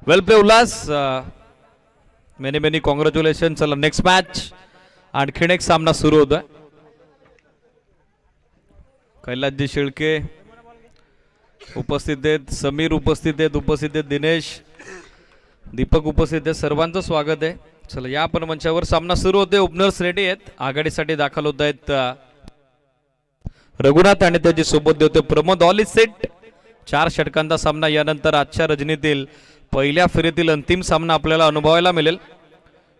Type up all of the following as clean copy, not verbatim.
वेल play Ulhas, many many congratulation. चला next match, आणखीन एक सामना सुरू होतोय. कैलासजी शेळके उपस्थित आहेत, समीर उपस्थित आहेत, दिनेश, दीपक उपस्थित आहेत. सर्वांचं स्वागत आहे. चला या आपण मंचावर सामना सुरू होते. ओपनर्स रेडी आहेत. आघाडीसाठी दाखल होत आहेत रघुनाथ आणि त्याची सोबत होते प्रमोद. All is set. 4 षटकांचा सामना. यानंतर आजच्या रजनीतील पहिल्या फेरीतील अंतिम सामना आपल्याला अनुभवायला मिळेल.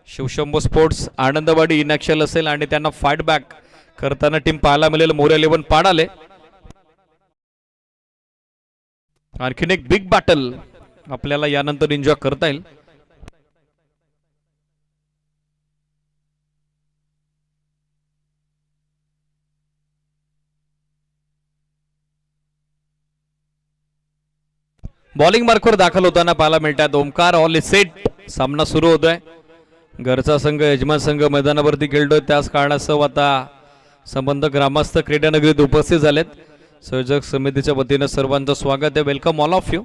शिवशंभो स्पोर्ट्स आनंदवाडी इनॅक्शन असेल आणि त्यांना फाईट बॅक करताना टीम पाहायला मिळेल मोर 11 पाडाले. आणखीन एक बिग बॅटल आपल्याला यानंतर एन्जॉय करता येईल. बॉलिंग मार्कवर दाखल होताना पाहायला मिळतात ओमकार. All is set. सामना सुरू होतोय. घरचा संघ यजमान संघ मैदानावरती खेळतोय. त्याच कारणास्तव आता संबंध ग्रामस्थ क्रीडानगरीत उपस्थित झालेत. संयोजक समितीच्या वतीने सर्वांचं स्वागत आहे. Welcome all of you.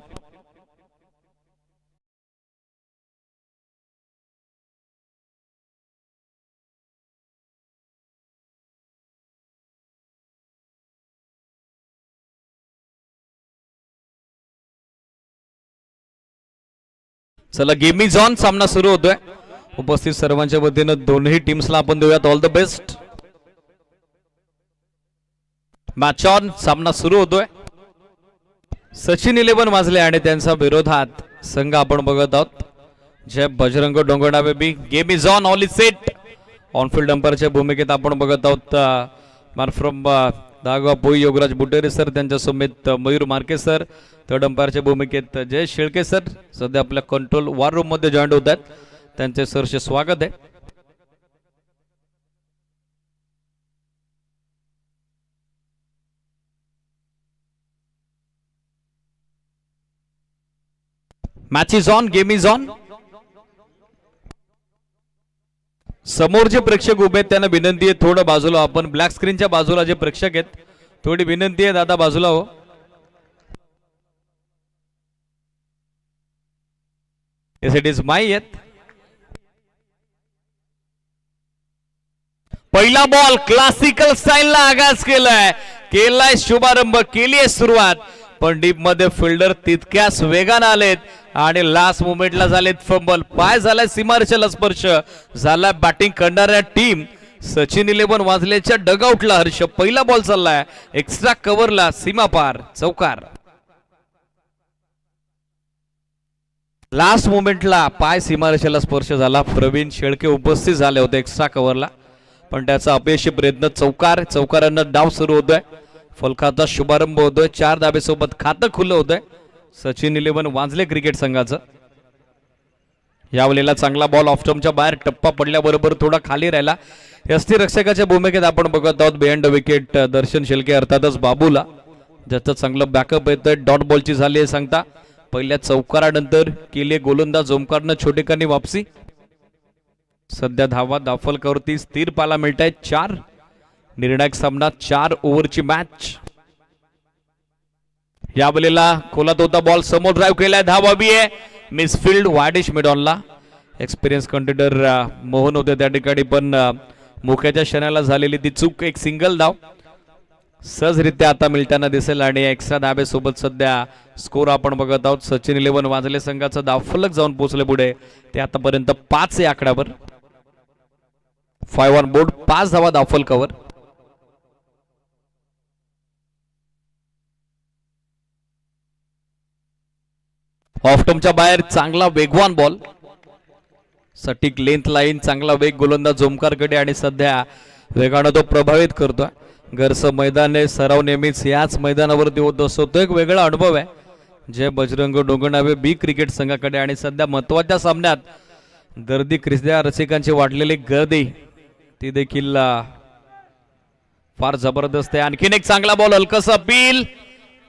चला गेम इज ऑन. सामना सुरू होतोय. उपस्थित सर्वांच्या वतीने दोन्ही टीम्सला आपण देऊयात all the best. Match on. सामना सुरू होतोय. सचिन 11 वाजले आणि त्यांच्या विरोधात संघ आपण बघत आहोत Jai Bajrang Dongarda baby. Game is on. All is set. On field अंपायरच्या भूमिकेत आपण बघत आहोत मान फ्रॉम दागा पोई योगराज बुटेरे सर, त्यांच्या समेत मयूर मार्के सर. थर्ड अंपायरच्या भूमिकेत जय शेळके सर सध्या आपल्या कंट्रोल वॉर रूम मध्ये जॉईन होत आहेत. त्यांचे सरचे स्वागत आहे. Match is on. Game is on. समोर जे प्रेक्षक उभे आहेत त्यांना विनंती आहे थोडं बाजूला. आपण ब्लॅक स्क्रीनच्या बाजूला जे प्रेक्षक आहेत थोडी विनंती आहे दादा बाजूला हो. Yes, it is my yet. पहिला बॉल क्लासिकल स्टाईलला आगाज केलाय शुभारंभ, केली आहे सुरुवात. पण डीप मध्ये फिल्डर तितक्याच वेगाने आलेत आणि लास्ट मोमेंटला झालेत फंबल. पाय झालाय सीमारेषेला स्पर्श झाला बॅटिंग करणाऱ्या टीम सचिन 11 वाजल्याच्या डगआउटला. हर्ष पहिला बॉल चाललाय एक्स्ट्रा कव्हरला सीमा पार चौकार. लास्ट मोमेंटला पाय सीमारेषेला स्पर्श झाला. प्रवीण शेळके उपस्थित झाले होते एक्स्ट्रा कव्हरला पण त्याचा अपयशी प्रयत्न. चौकार. चौकारांना डाव सुरू होतोय. फलकाचा शुभारंभ होतोय. 4 धाबेसोबत खातं खुलं होतंय सचिन 11 वाजले क्रिकेट संघाचं. यावेळेला चांगला बॉल ऑफस्टंपच्या बाहेर टप्पा पडल्याबरोबर थोडा खाली राहिला. यष्टीरक्षकाच्या भूमिकेत आपण बघत आहोत बिहाइंड द विकेट दर्शन शेळके अर्थातच बाबूला ज्याचं चांगलं बॅकअप येतंय. डॉट बॉलची झाली आहे सांगता. पहिल्या चौकारानंतर केले गोलंदाज ओमकारनं छोटेखानी वापसी. सध्या धावा दाफलकावरती स्थिर पाहायला मिळत आहेत. 4 निर्णायक सामना 4 ओव्हरची मॅच. यावेळेला खोलात होता बॉल समोर ड्राईव्ह केलाय. धाव हवी आहे. मिसफिल्ड वायडिश मिडॉनला. एक्सपिरियन्स कंटेंडर मोहन होते त्या ठिकाणी पण मुख्याच्या क्षणाला झालेली ती चूक. एक सिंगल धाव सहजरित्या आता मिळताना दिसेल आणि एक्स्ट्रा धाब्यासोबत सध्या स्कोर आपण बघत आहोत. सचिन 11 वाजले संघाचं धाव फलक जाऊन पोहोचले पुढे. ते आतापर्यंत 5 या आकड्यावर. 5 ऑन बोर्ड. 5 धावा दाफल कव्हर. ऑफटमच्या बाहेर चांगला वेगवान बॉल. सटीक लेंथ लाईन. चांगला वेग गोलंदाज ओमकारकडे आणि सध्या वेगानं तो प्रभावित करतोय. घरचं मैदान आहे. सराव नेहमीच याच मैदानावरती होत असतो. तो एक वेगळा अनुभव आहे जय बजरंग डोंगरनावे बी क्रिकेट संघाकडे. आणि सध्या महत्वाच्या सामन्यात गर्दी क्रिकेट रसिकांची वाढलेली गर्दी ती देखील फार जबरदस्त आहे. आणखीन एक चांगला बॉल. हलकसा अपील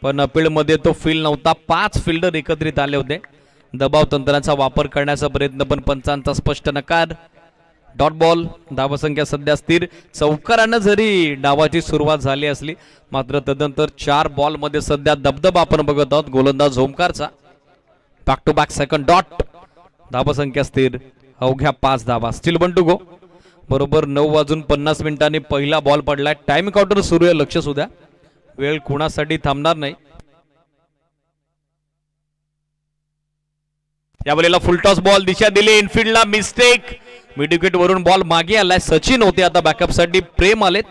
पण अपील मध्ये तो फील नव्हता. 5 फिल्डर एकत्रित आले होते. दबाव तंत्राचा वापर करण्याचा प्रयत्न पण पंचांचा स्पष्ट नकार. Dot ball. धावसंख्या सध्या स्थिर. चौकारानं जरी डावाची सुरुवात झाली असली मात्र तदनंतर 4 बॉल मध्ये सध्या दबदबा आपण बघत आहोत गोलंदाज ओमकारचा. Back to back second dot. धाबा संख्या स्थिर, अवघ्या 5 धाबा. स्टील 1 टू गो. बरोबर 9:50 पहिला बॉल पडलाय. टाइम काउंटर सुरू आहे, लक्ष सुद्धा. वेळ कुणासाठी थांबणार नाही. या वेळेला फुलटॉस बॉल दिशा दिली इनफिल्डला, मिस्टेक. मिड विकेट वरून बॉल मागे आलाय. सचिन होते आता बॅकअप साठी, प्रेम आलेत.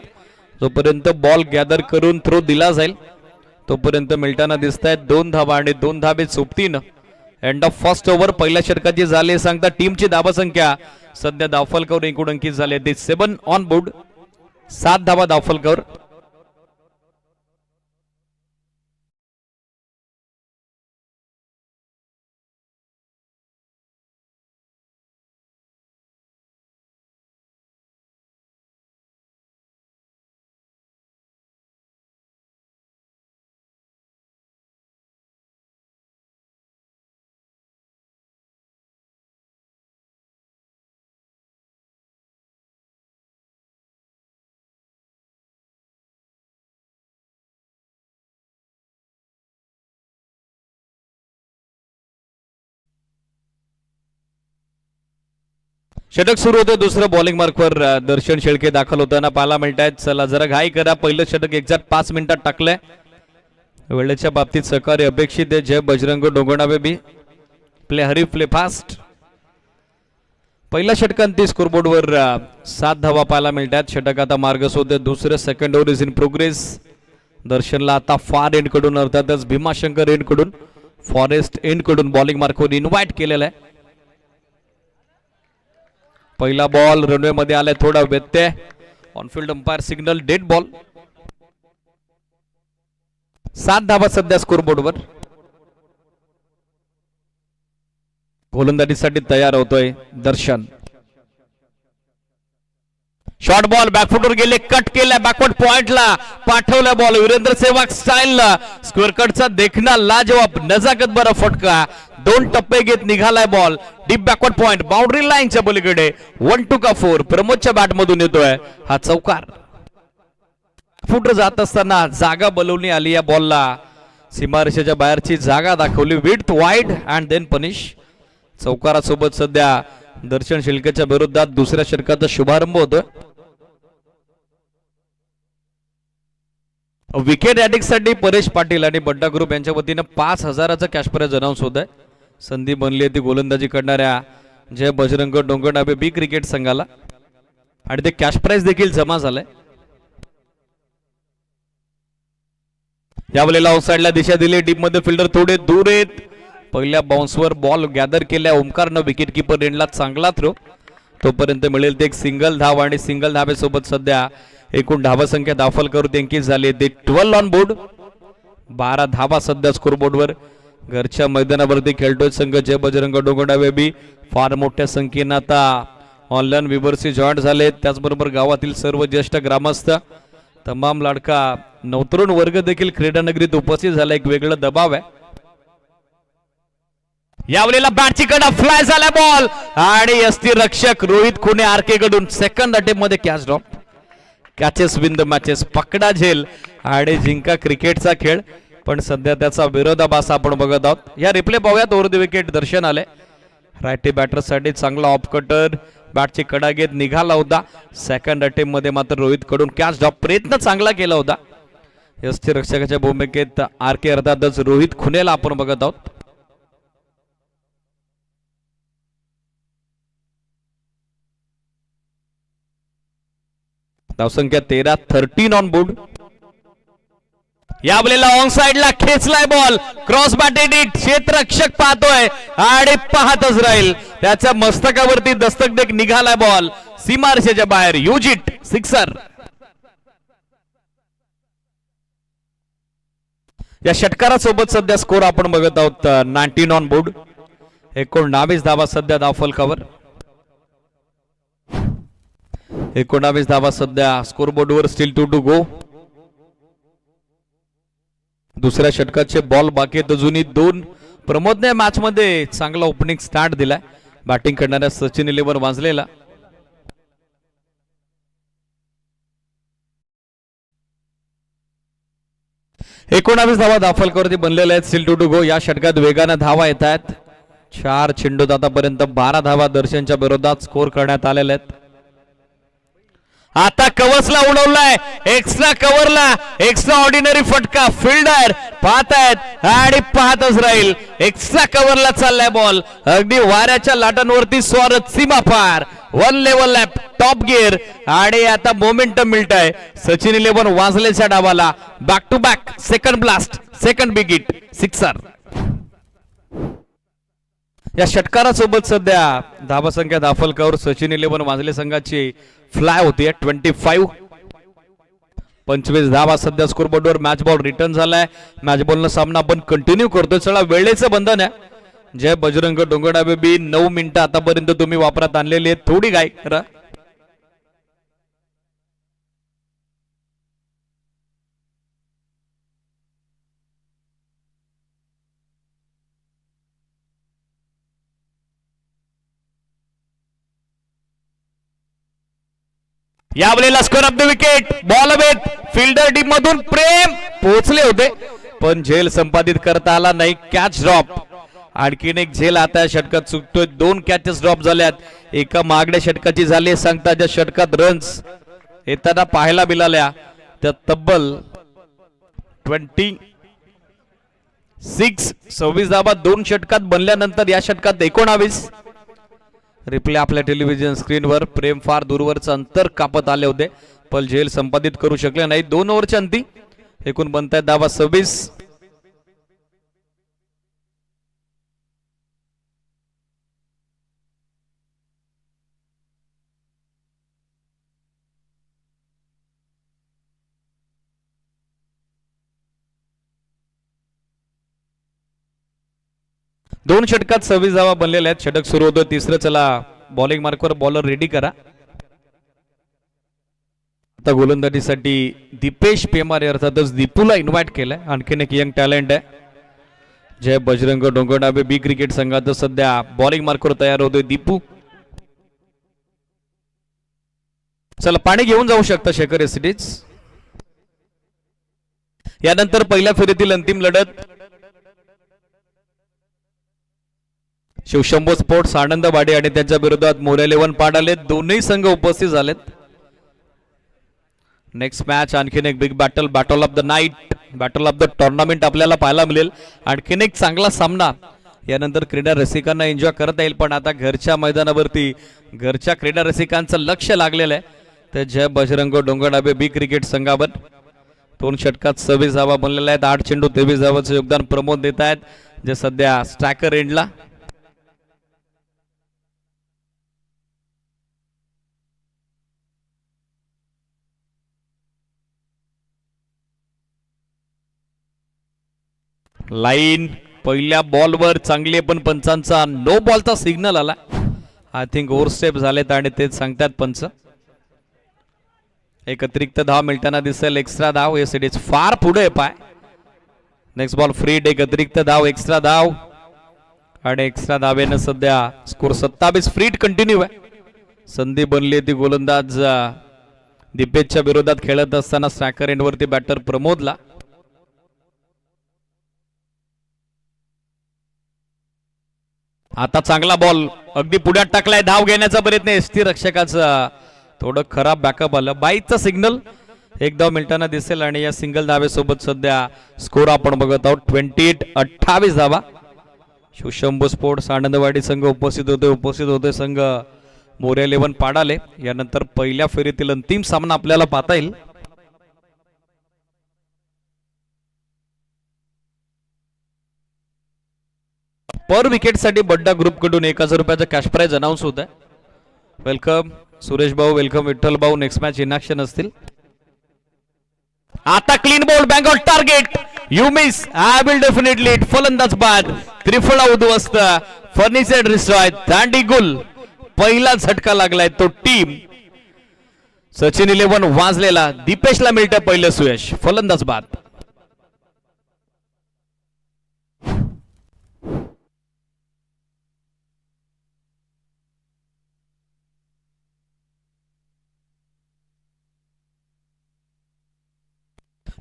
जोपर्यंत बॉल गॅदर करून थ्रो दिला जाईल तोपर्यंत मिळताना दिसत आहेत 2 धाबा आणि 2 धाबे सोबतीनं. एंड ऑफ फर्स्ट ओव्हर पहिल्या षटकाची झाली सांगता टीमची धाबा संख्या सध्या धावफलकावर एकूण अंकित झाले ते 7 ऑन बोर्ड. 7 धाबा धावफलकावर. षटक सुरू होते. दुसरं बॉलिंग मार्कवर दर्शन शेळके दाखल होताना पाहायला मिळत आहेत. चला जरा घाई करा. पहिलं षटक एक्झॅक्ट 5 मिनिटात टाकलंय. वेळेच्या बाबतीत सहकार्य अपेक्षित आहे. Jai Bajrang Dongarnave B. Play hurry play fast. पहिल्या षटकांती स्कोरबोर्डवर 7 धावा पाहायला मिळत आहेत. षटक आता मार्गस होते. दुसरं second over is in progress. दर्शनला आता फार एंड कडून अर्थातच भीमाशंकर एंड कडून फॉरेस्ट एंड कडून बॉलिंग मार्कवर इन्व्हाइट केलेला आहे. पहिला बॉल रनवे मध्ये आलाय, थोडा व्यत्यय. On field umpire signal dead ball. 7 धावा सध्या स्कोरबोर्डवर. गोलंदाजीसाठी तयार होतोय दर्शन. शॉर्ट बॉल बॅकफुटवर गेले, कट केलाय, बॅकवर्ड पॉइंटला पाठवला बॉल. वीरेंद्र सेहवाग स्टाईलला स्क्वेअर कटचा देखना लाजवाब नजाकत बरा फटका. 2 टप्पे घेत निघालाय ball. Deep backward point boundary लाईनच्या पलीकडे. 1 टू का 4 प्रमोदच्या बॅट मधून येतोय हा चौकार. फुट जात असताना जागा बोलवली आली या बॉलला. सीमारेषेच्या बाहेरची जागा दाखवली. Width wide and then punish. चौकारासोबत सध्या दर्शन शेळकेच्या विरोधात दुसऱ्या षटकाचा शुभारंभ होतोय. विकेट ॲडिक्ट साठी परेश पाटील आणि बड्डा ग्रुप यांच्या वतीने 5,000चा कॅश प्राइज अनाउन्स होत आहे. संधी बनली आहे ती गोलंदाजी करणाऱ्या जय बजरंग डोंगरनावे बी क्रिकेट संघाला आणि ते कॅश प्राइज देखील जमा झालंय. यावेळेला ऑफसाइडला दिशा दिली. डीप मध्ये फिल्डर थोडे दूर आहेत. पहिल्या बाउन्सवर बॉल गॅदर केल्या ओमकारनं. विकेट किपर एंडला चांगला थ्रो. तोपर्यंत मिळेल ते एक सिंगल धाव आणि सिंगल धावेसोबत सध्या एकूण धावा संख्या दाखल अंकित झाली ते 12 ऑन बोर्ड. 12 धावा सध्या स्कोरबोर्डवर. घरच्या मैदानावरती खेळतोय संघ जय बजरंग डोंगरनावे बी. फार मोठ्या संख्येनं आता ऑनलाईन व्ह्यूअर्सही जॉईन झाले. त्याचबरोबर गावातील सर्व ज्येष्ठ ग्रामस्थ तमाम लाडका नवतरुण वर्ग देखील क्रीडा नगरीत उपस्थित झाला. एक वेगळं दबाव आहे. यावेळेला बॅटची कडा फ्लाय झाला बॉल आणि यष्टीरक्षक रोहित खुने आरके कडून सेकंड अटेम्प्ट मध्ये catch drop. Catches win the matches. पकडा झेल आणि जिंका क्रिकेटचा खेळ. पण सध्या त्याचा विरोधाभास आपण बघत आहोत. या रिप्ले पाहूयात. ओव्हर द विकेट दर्शन आले. रायटी बॅटर साठी चांगला ऑफ कटर बॅटची कडा घेत निघाला होता. सेकंड अटेम्प्ट मध्ये मात्र रोहित कडून कॅच ड्रॉप. प्रयत्न चांगला केला होता. यष्टीरक्षकाच्या भूमिकेत आरके अर्थातच रोहित खुनेला आपण बघत आहोत. धावसंख्या 13. 13 ऑन बोर्ड. यावेळेला ऑन साइडला खेचलाय बॉल. Cross batted hit. क्षेत्ररक्षक पाहतोय आणि पाहतच राहील. त्याच्या मस्तकावरती दस्तक देत निघालाय बॉल सीमारेषेच्या बाहेर. युजिट सिक्सर. या षटकारासोबत सध्या स्कोर आपण बघत आहोत 19 ऑन बोर्ड. 19 धावा सध्या धावफलकावर. 19 धावा सध्या स्कोरबोर्डवर. स्टील 2 टू गो. दुसऱ्या षटकाचे बॉल बाकी आहेत अजूनही 2. प्रमोदने मॅच मध्ये चांगला ओपनिंग स्टार्ट दिलाय. बॅटिंग करणाऱ्या सचिन 11 वाजलेला. एकोणावीस धावा दाखल बनलेल्या आहेत. Still 2 to go. या षटकात वेगाने धावा येत आहेत. 4 चेंडूत आतापर्यंत 12 धावा दर्शनच्या विरोधात स्कोर करण्यात आलेले आहेत. आता कव्हर्सला उडवलाय, एक्स्ट्रा कव्हरला एक्स्ट्रा ऑर्डिनरी फटका. फिल्डर पाहतायत आणि पाहतच राहील. एक्स्ट्रा कव्हरला चाललाय बॉल, अगदी वाऱ्याच्या लाटांवरती स्वारत सीमा पार. 1 लेवल लॅप टॉप गिअर आणि आता मोमेंटम मिळत आहे सचिन 11 वाजलेच्या डावाला. Back to back second blast, second big hit, sixer. या षटकारासोबत सध्या धावसंख्या दाफलकावर सचिन 11 वाजले संघाची फ्लाय होती 25. 25 धावा सध्या स्कोरबोर्डवर. मॅच बॉल रिटर्न झालाय. मॅच बॉलनं सामना आपण कंटिन्यू करतोय. चला वेळेचं बंधन आहे. जय बजरंग डोंगरडाबे बी 9 मिनिटं आतापर्यंत तुम्ही वापरात आणलेली आहेत. थोडी गाय करा. यावेळेला square of the wicket. Ball वेट फिल्डर टीम मधून प्रेम पोहोचले होते पण झेल संपादित करता आला नाही. Catch drop. आणखीन एक झेल आता षटकात चुकतोय. 2 कॅचेस ड्रॉप झाल्यात. एका मागण्या षटकाची झाली सांगता ज्या षटकात रन्स येताना पाहायला मिळाल्या त्या तब्बल 26 धावा 2 षटकात बनल्यानंतर या षटकात 19. रिप्ले आपल्या टेलिव्हिजन स्क्रीनवर. प्रेम फार दूरवरचं अंतर कापत आले होते पण झेल संपादित करू शकले नाही. 2 ओव्हरच्या अंती एकूण बनतायत धावा 26. दोन षटकात 26 धावा बनलेल्या आहेत. षटक सुरू होतं तिसरं. चला बॉलिंग मार्कवर बॉलर रेडी करा. आता गोलंदाजीसाठी दीपेश पेमारे अर्थातच दीपूला इन्व्हाइट केलंय. आणखीन एक यंग टॅलेंट आहे. जय बजरंग डोंगरडाबे बी क्रिकेट संघात सध्या बॉलिंग मार्कवर तयार होतोय दीपू. चला पाणी घेऊन जाऊ शकता शेखर एसटीज. यानंतर पहिल्या फेरीतील अंतिम लढत शिवशंभो स्पोर्ट्स आनंदवाडी आणि त्यांच्या विरोधात मोरे 11 पाडाले. दोन्ही संघ उपस्थित झालेत. नेक्स्ट मॅच आणखीन एक big battle, battle of the night, battle of the tournament आपल्याला पाहायला मिळेल. आणखीन एक चांगला सामना यानंतर क्रीडा रसिकांना एन्जॉय करता येईल. पण आता घरच्या मैदानावरती घरच्या क्रीडा रसिकांचं लक्ष लागलेलं आहे. तर जय बजरंग डोंगरडाबे बी क्रिकेट संघावर 2 षटकात 26 धावा बनलेल्या आहेत. 8 चेंडू 23 धावांचं योगदान प्रमोद देत आहेत जे सध्या स्ट्रायकर एंडला. लाईन पहिल्या बॉलवर चांगली पण पंचांचा नो बॉलचा सिग्नल आला. आय थिंक ओव्हर स्टेप झालेत आणि तेच सांगतात पंच. एक अतिरिक्त धाव मिळताना दिसेल. एक्स्ट्रा धाव. येस इट इज फार पुढे पाय. Next ball free. एक अतिरिक्त धाव, एक्स्ट्रा धाव आणि एक्स्ट्रा धावेनं सध्या स्कोर 27. फ्रीट कंटिन्यू आहे. संधी बनली ती गोलंदाज दीपेशच्या विरोधात खेळत असताना स्ट्रायकर एंडवरती बॅटर प्रमोदला. आता चांगला बॉल अगदी पुढ्यात टाकलाय. धाव घेण्याचा प्रयत्न. एसटी रक्षकाचं थोडं खराब बॅकअप आलं. बाईचा सिग्नल. एक धाव मिळताना दिसेल आणि या सिंगल धावेसोबत सध्या स्कोर आपण बघत आहोत 28 धावा. शिवशंभो स्पोर्ट्स आनंदवाडी संघ उपस्थित होते संघ मोरे 11 पाडाले. यानंतर पहिल्या फेरीतील अंतिम सामना आपल्याला पाहता येईल. पर विकेट साठी बड्डा ग्रुप कडून 1000 रुपयाचा कॅश प्राइज अनाउन्स होत आहे. वेलकम सुरेश भाऊ, वेलकम विठ्ठल भाऊ. नेक्स्ट मॅच इन ऍक्शन असतील. आता clean ball, bang on target. You miss. I will definitely it. फलंदाज बाद. त्रिफळा उद्ध्वस्त. Furniture destroy. दांडी गुल. पहिला झटका लागलाय तो टीम सचिन 11 वाजलेला. दीपेशला मिळतं पहिलं सुयश. फलंदाज बाद.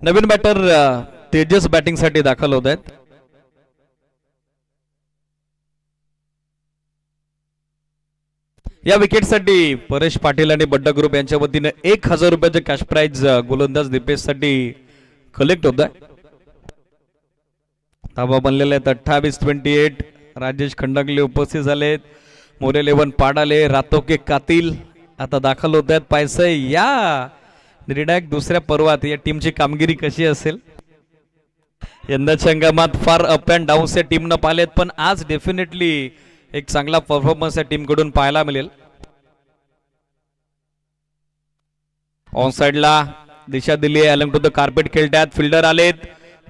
नवीन बॅटर तेजस बॅटिंग साठी दाखल होत आहेत. या विकेटसाठी परेश पाटील आणि बड्डा ग्रुप यांच्या वतीने 1000 रुपयाचे कॅश प्राइज गोलंदाज दीपेश साठी कलेक्ट होत आहे. धाबा बनलेले आहेत 28-28. राजेश खंडागले उपस्थित झालेत. मोरे 11 पाडाले रातो के कातील आता दाखल होत आहेत. पैसे या निर्णायक दुसऱ्या पर्वात या टीमची कामगिरी कशी असेल. यंदाच्या हंगामात फार अप अँड डाऊन्स या टीमनं पाहिलेत, पण आज डेफिनेटली एक चांगला परफॉर्मन्स या टीम कडून पाहायला मिळेल. ऑन साइडला दिशा दिली आहे. अलंग टू द कार्पेट खेळतात. फिल्डर आलेत.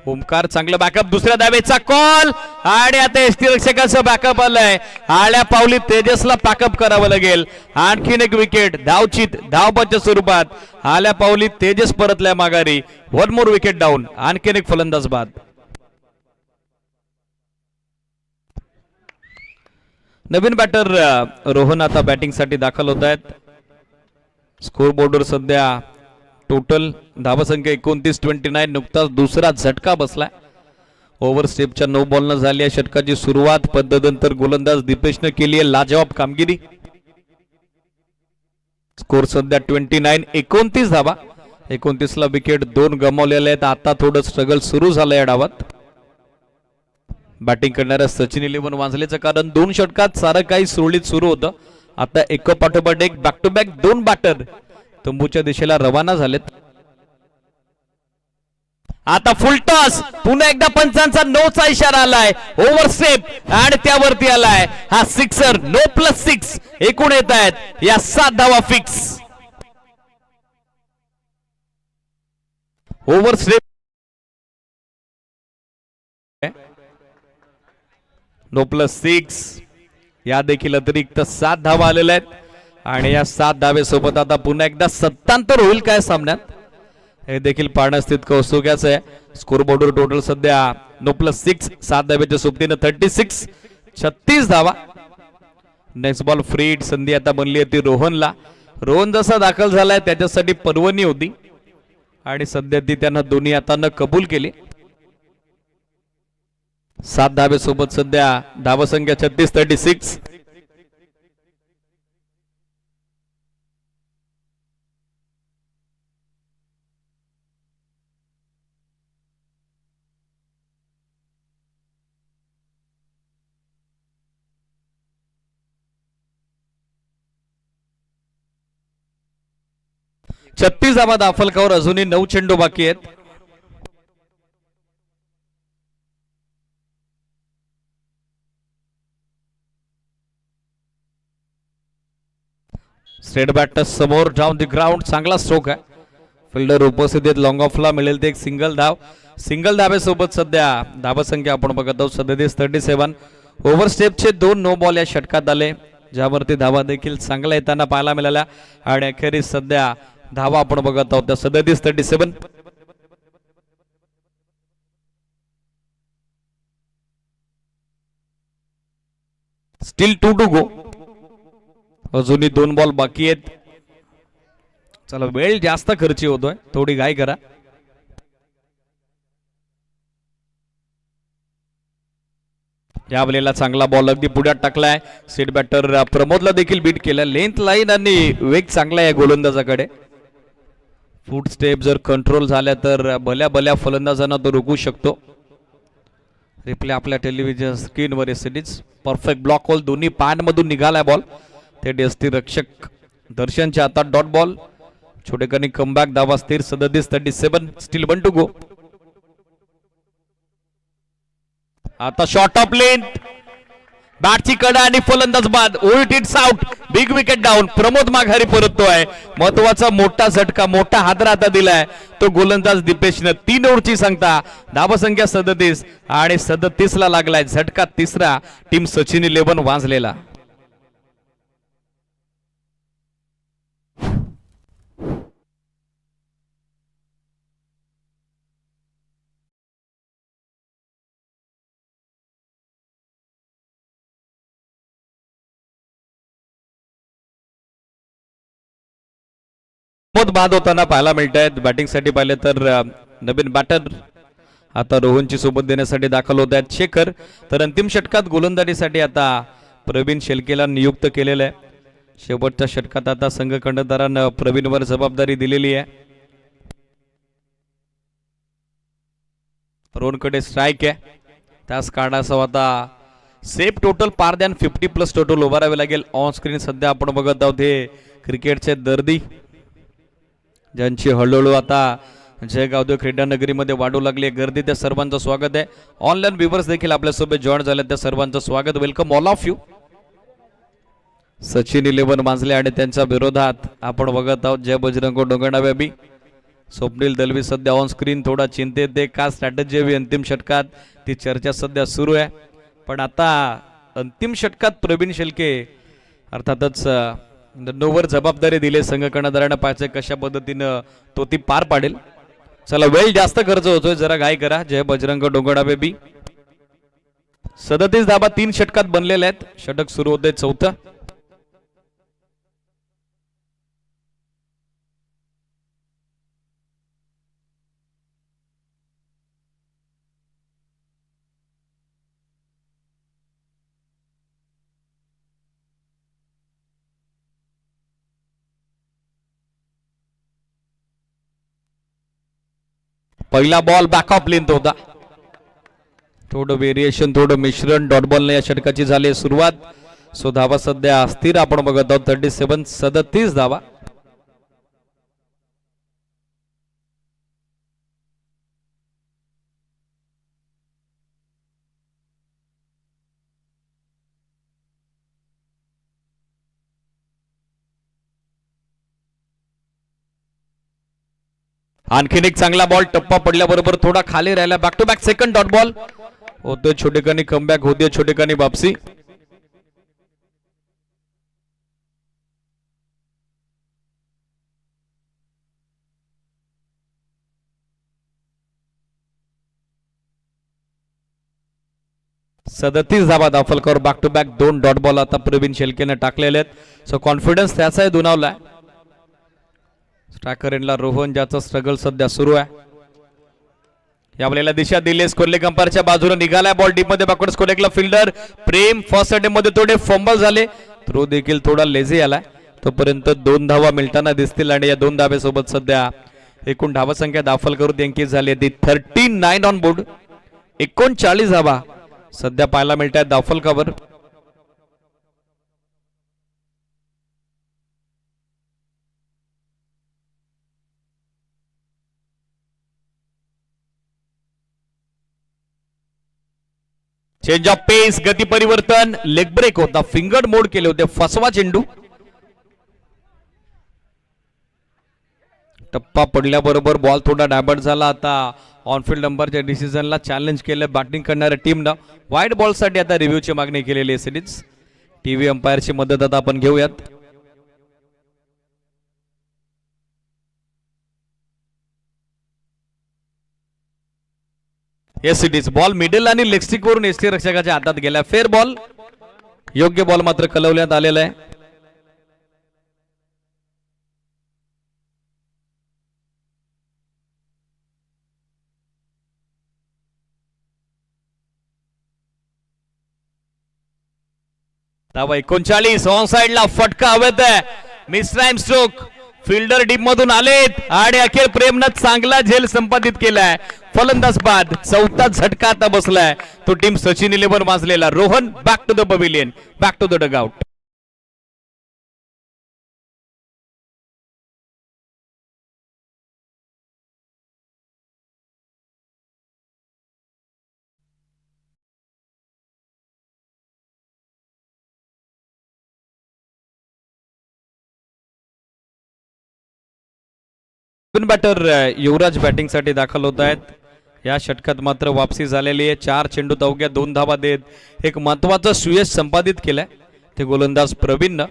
ओमकार चांगलं बॅकअप. दुसऱ्या धावेचा कॉल आणि आता एसटी रक्षकाचं बॅकअप आलंय. आळ्या पावली तेजसला बॅकअप करावं लागेल. आणखीन एक विकेट धावचित धावपाच्या स्वरूपात आल्या पावली तेजस परतल्या माघारी. 1 मोर विकेट डाऊन. आणखीन एक फलंदाज बाद. नवीन बॅटर रोहन आता बॅटिंग साठी दाखल होत आहेत. स्कोर बोर्डवर सध्या टोटल धावसंख्या 29-29. नुकताच दुसरा झटका बसलाय. ओव्हर स्टेपच्या 9 बॉलनं झाली आहे षटकाची सुरुवात. पद्धतंतर गोलंदाज दीपेशनं केली आहे लाजवाब कामगिरी. स्कोर सध्या 29-29 धावा. 29ला विकेट 2 गमावलेले आहेत. आता थोडं स्ट्रगल सुरू झालं या डावात. बॅटिंग करणाऱ्या सचिन 11 वाजल्याचं कारण 2 षटकात सारं काही सुरळीत सुरू होतं. आता एक पाठोपाठ एक बॅक टू बॅक 2 बॅटर तंबूच्या दिशेला रवाना झालेत. आता फुल टॉस. पुन्हा एकदा पंचांचा नोचा इशारा आलाय. ओव्हर स्टेप आणि त्यावरती आलाय हा सिक्सर. 9+6 एकूण येत आहेत या 7 धावा फिक्स. ओव्हर स्टेप 9+6 या देखील अतिरिक्त 7 धावा आलेल्या आहेत. आणि या 7 धावेसोबत आता पुन्हा एकदा 77 होईल काय सामन्यात हे देखील पाहण्यास तितकं कौतुकाचं आहे. स्कोर बोर्डवर टोटल सध्या 9+6 7 धावेच्या सोबतीनं 36 धावा. नेक्स्ट बॉल फ्री हिट संधी आता बनली होती रोहनला. रोहन जसा दाखल झालाय त्याच्यासाठी पर्वणी होती आणि सध्या ती त्यांना दोन्ही हातांना कबूल केली. 7 धावेसोबत सध्या धावसंख्या 36-36. धावा दाफलकावर अजूनही 9 चेंडू बाकी आहेत. स्ट्रेट बॅटर समोर डाऊन द ग्राउंड. चांगला स्ट्रोक आहे. फिल्डर उपस्थित आहेत. लॉंग ऑफला मिळेल ते एक सिंगल धाव. सिंगल धावेसोबत सध्या धावसंख्या आपण बघत आहोत 37. ओव्हर स्टेपचे 2 नो बॉल या षटकात आले ज्यावरती धावा देखील चांगल्या येताना पाहायला मिळाल्या. आणि अखेरीस सध्या धावा आपण बघत आहोत त्या 37. Still 2 to go. अजूनही 2 बॉल बाकी आहेत. चला वेळ जास्त खर्ची होतोय. थोडी घाई करा. या वेळेला चांगला बॉल अगदी पुढ्यात टाकलाय. सीट बॅटर प्रमोदला देखील बीट केलं. लेंथ लाईन आणि वेग चांगला आहे गोलंदाजाकडे. फूट स्टेप जर कंट्रोल झाल्या तर भल्या फलंदाजांना तो रोखू शकतो. रिप्ले आपल्या टेलिव्हिजन स्क्रीनवर सिरीज. Perfect block hole. दोन्ही पायांमधून निघालाय बॉल. ते डेस्टी रक्षक दर्शनच्या हातात डॉट बॉल. छोटेकनी कमबॅक. धावा स्थिर 37. Still 1 to go. आता शॉट ऑफ लेंथ. बॅटची कडा आणि फलंदाज बाद. उलट hits out. Big wicket down. Pramod माघारी परततोय. महत्वाचा मोठा झटका मोठा हादरा आता दिलाय तो गोलंदाज दीपेशनं. 3 ओव्हरची सांगता धावसंख्या 37 आणि 37ला लागलाय झटका तिसरा टीम सचिन 11 वाजलेला. बाद होताना पाहायला मिळत आहेत. बॅटिंग साठी पाहिले तर नवीन बॅटर आता रोहनची सोबत देण्यासाठी दाखल होत आहेत शेखर. तर अंतिम षटकात गोलंदाजीसाठी आता प्रवीण शेलकेला नियुक्त केलेलं आहे. शेवटच्या षटकात आता संघ कर्णधारानं प्रवीणवर जबाबदारी दिलेली आहे. रोहनकडे स्ट्राइक आहे. त्याच कारणासह आता सेफ टोटल पार दॅन 50+ टोटल उभारावे लागेल. ऑन स्क्रीन सध्या आपण बघत आहोत हे क्रिकेटचे दर्दी, ज्यांची हळूहळू आता जयगावदेव क्रीडा नगरीमध्ये वाढू लागली आहे गर्दी. त्या सर्वांचं स्वागत आहे. ऑनलाईन व्ह्यूवर्स देखील आपल्यासोबत जॉईन झाले, त्या सर्वांचं स्वागत. Welcome all of you. Sachin 11 माजले आणि त्यांच्या विरोधात आपण बघत आहोत जय बजरंग डोंगरना बेबी. स्वप्नील दलवी सध्या ऑन स्क्रीन थोडा चिंतेत आहे. का स्ट्रॅटेजी हवी अंतिम षटकात, ती चर्चा सध्या सुरू आहे. पण आता अंतिम षटकात प्रवीण शेळके अर्थातच नोवर जबाबदारी दिली संघ कर्णधारांना. पाहायचं कशा पद्धतीनं तो ती पार पाडेल. चला, वेळ जास्त खर्च होतोय, जरा घाई करा. जय बजरंग डोंगरना बेबी. 37 धाबा 3 षटकात बनलेले आहेत. षटक सुरू होते 4थं. पहिला बॉल बॅक ऑफ लेंथ होता. थोडं व्हेरिएशन, थोडं मिश्रण डॉट बॉलने या षटकाची झाली सुरुवात. सो धावा सध्या अस्थिर आपण बघत आहोत. 37 धावा. आणखीन एक चांगला बॉल टप्पा पडल्याबरोबर थोडा खाली राहिला. Back to back second dot ball होतोय. छोटेखानी कमबॅक होते, छोटेखानी वापसी. सदतीस धावा Dafalkar. Back to back 2 dot ball आता प्रवीण शेळकेने टाकलेले आहेत. सो कॉन्फिडन्स त्याचाही दुणावलाय. स्ट्रायकर एंडला रोहन, ज्याचा स्ट्रगल सध्या सुरू आहे. यावेळेला दिशा दिली स्कोरलेग अंपायरच्या बाजूला. निघालाय बॉल डीप मध्ये. बॅकवर्ड स्कोरलेगला फिल्डर प्रेम फर्स्ट अटेम्प्ट मध्ये थोडे फंबल झाले. थ्रो देखील थोडा लेझी आलाय. तोपर्यंत 2 धावा मिळताना दिसतील आणि या 2 धावेसोबत सध्या एकूण धावा संख्या दाफलकर यांकी झाली ती 39 ऑन बोर्ड. 39 धावा सध्या पाहायला मिळत आहेत दाफलकावर. चेंज ऑफ पेस, गती परिवर्तन, लेग ब्रेक होता. फिंगर मोड केले होते. फसवा चेंडू. टप्पा पडल्याबरोबर बॉल थोडा डॅमेज झाला. आता ऑनफिल्ड अंपायरच्या डिसिजनला चॅलेंज केलं बॅटिंग करणाऱ्या टीमनं. वाईड बॉलसाठी आता रिव्ह्यूची मागणी केलेली आहे सिरीज. टीव्ही अंपायरची मदत आता आपण घेऊयात. Yes it is. Ball middle आणि लेग स्टिक वरून एसटी रक्षकाच्या हातात गेला. Fair ball. योग्य बॉल मात्र कलवण्यात आलेला आहे. धावा 39. ऑन साइडला फटका हवेत आहे. Miss time stroke. Fielder deep मधून आलेत आणि अखेर प्रेमनं चांगला झेल संपादित केलाय. फलंदाज बाद. 4था झटका आता बसलाय. तो टीम सचिन 11 माजलेला. Rohan back to the pavilion, back to the dugout. Batter Yuvraj batting साठी दाखल होत आहेत. या षटकात मात्र वापसी झालेली आहे. 4 चेंडूत अवघ्या 2 धावा देत एक महत्वाचं सुयश संपादित केलंय ते गोलंदाज प्रवीणनं.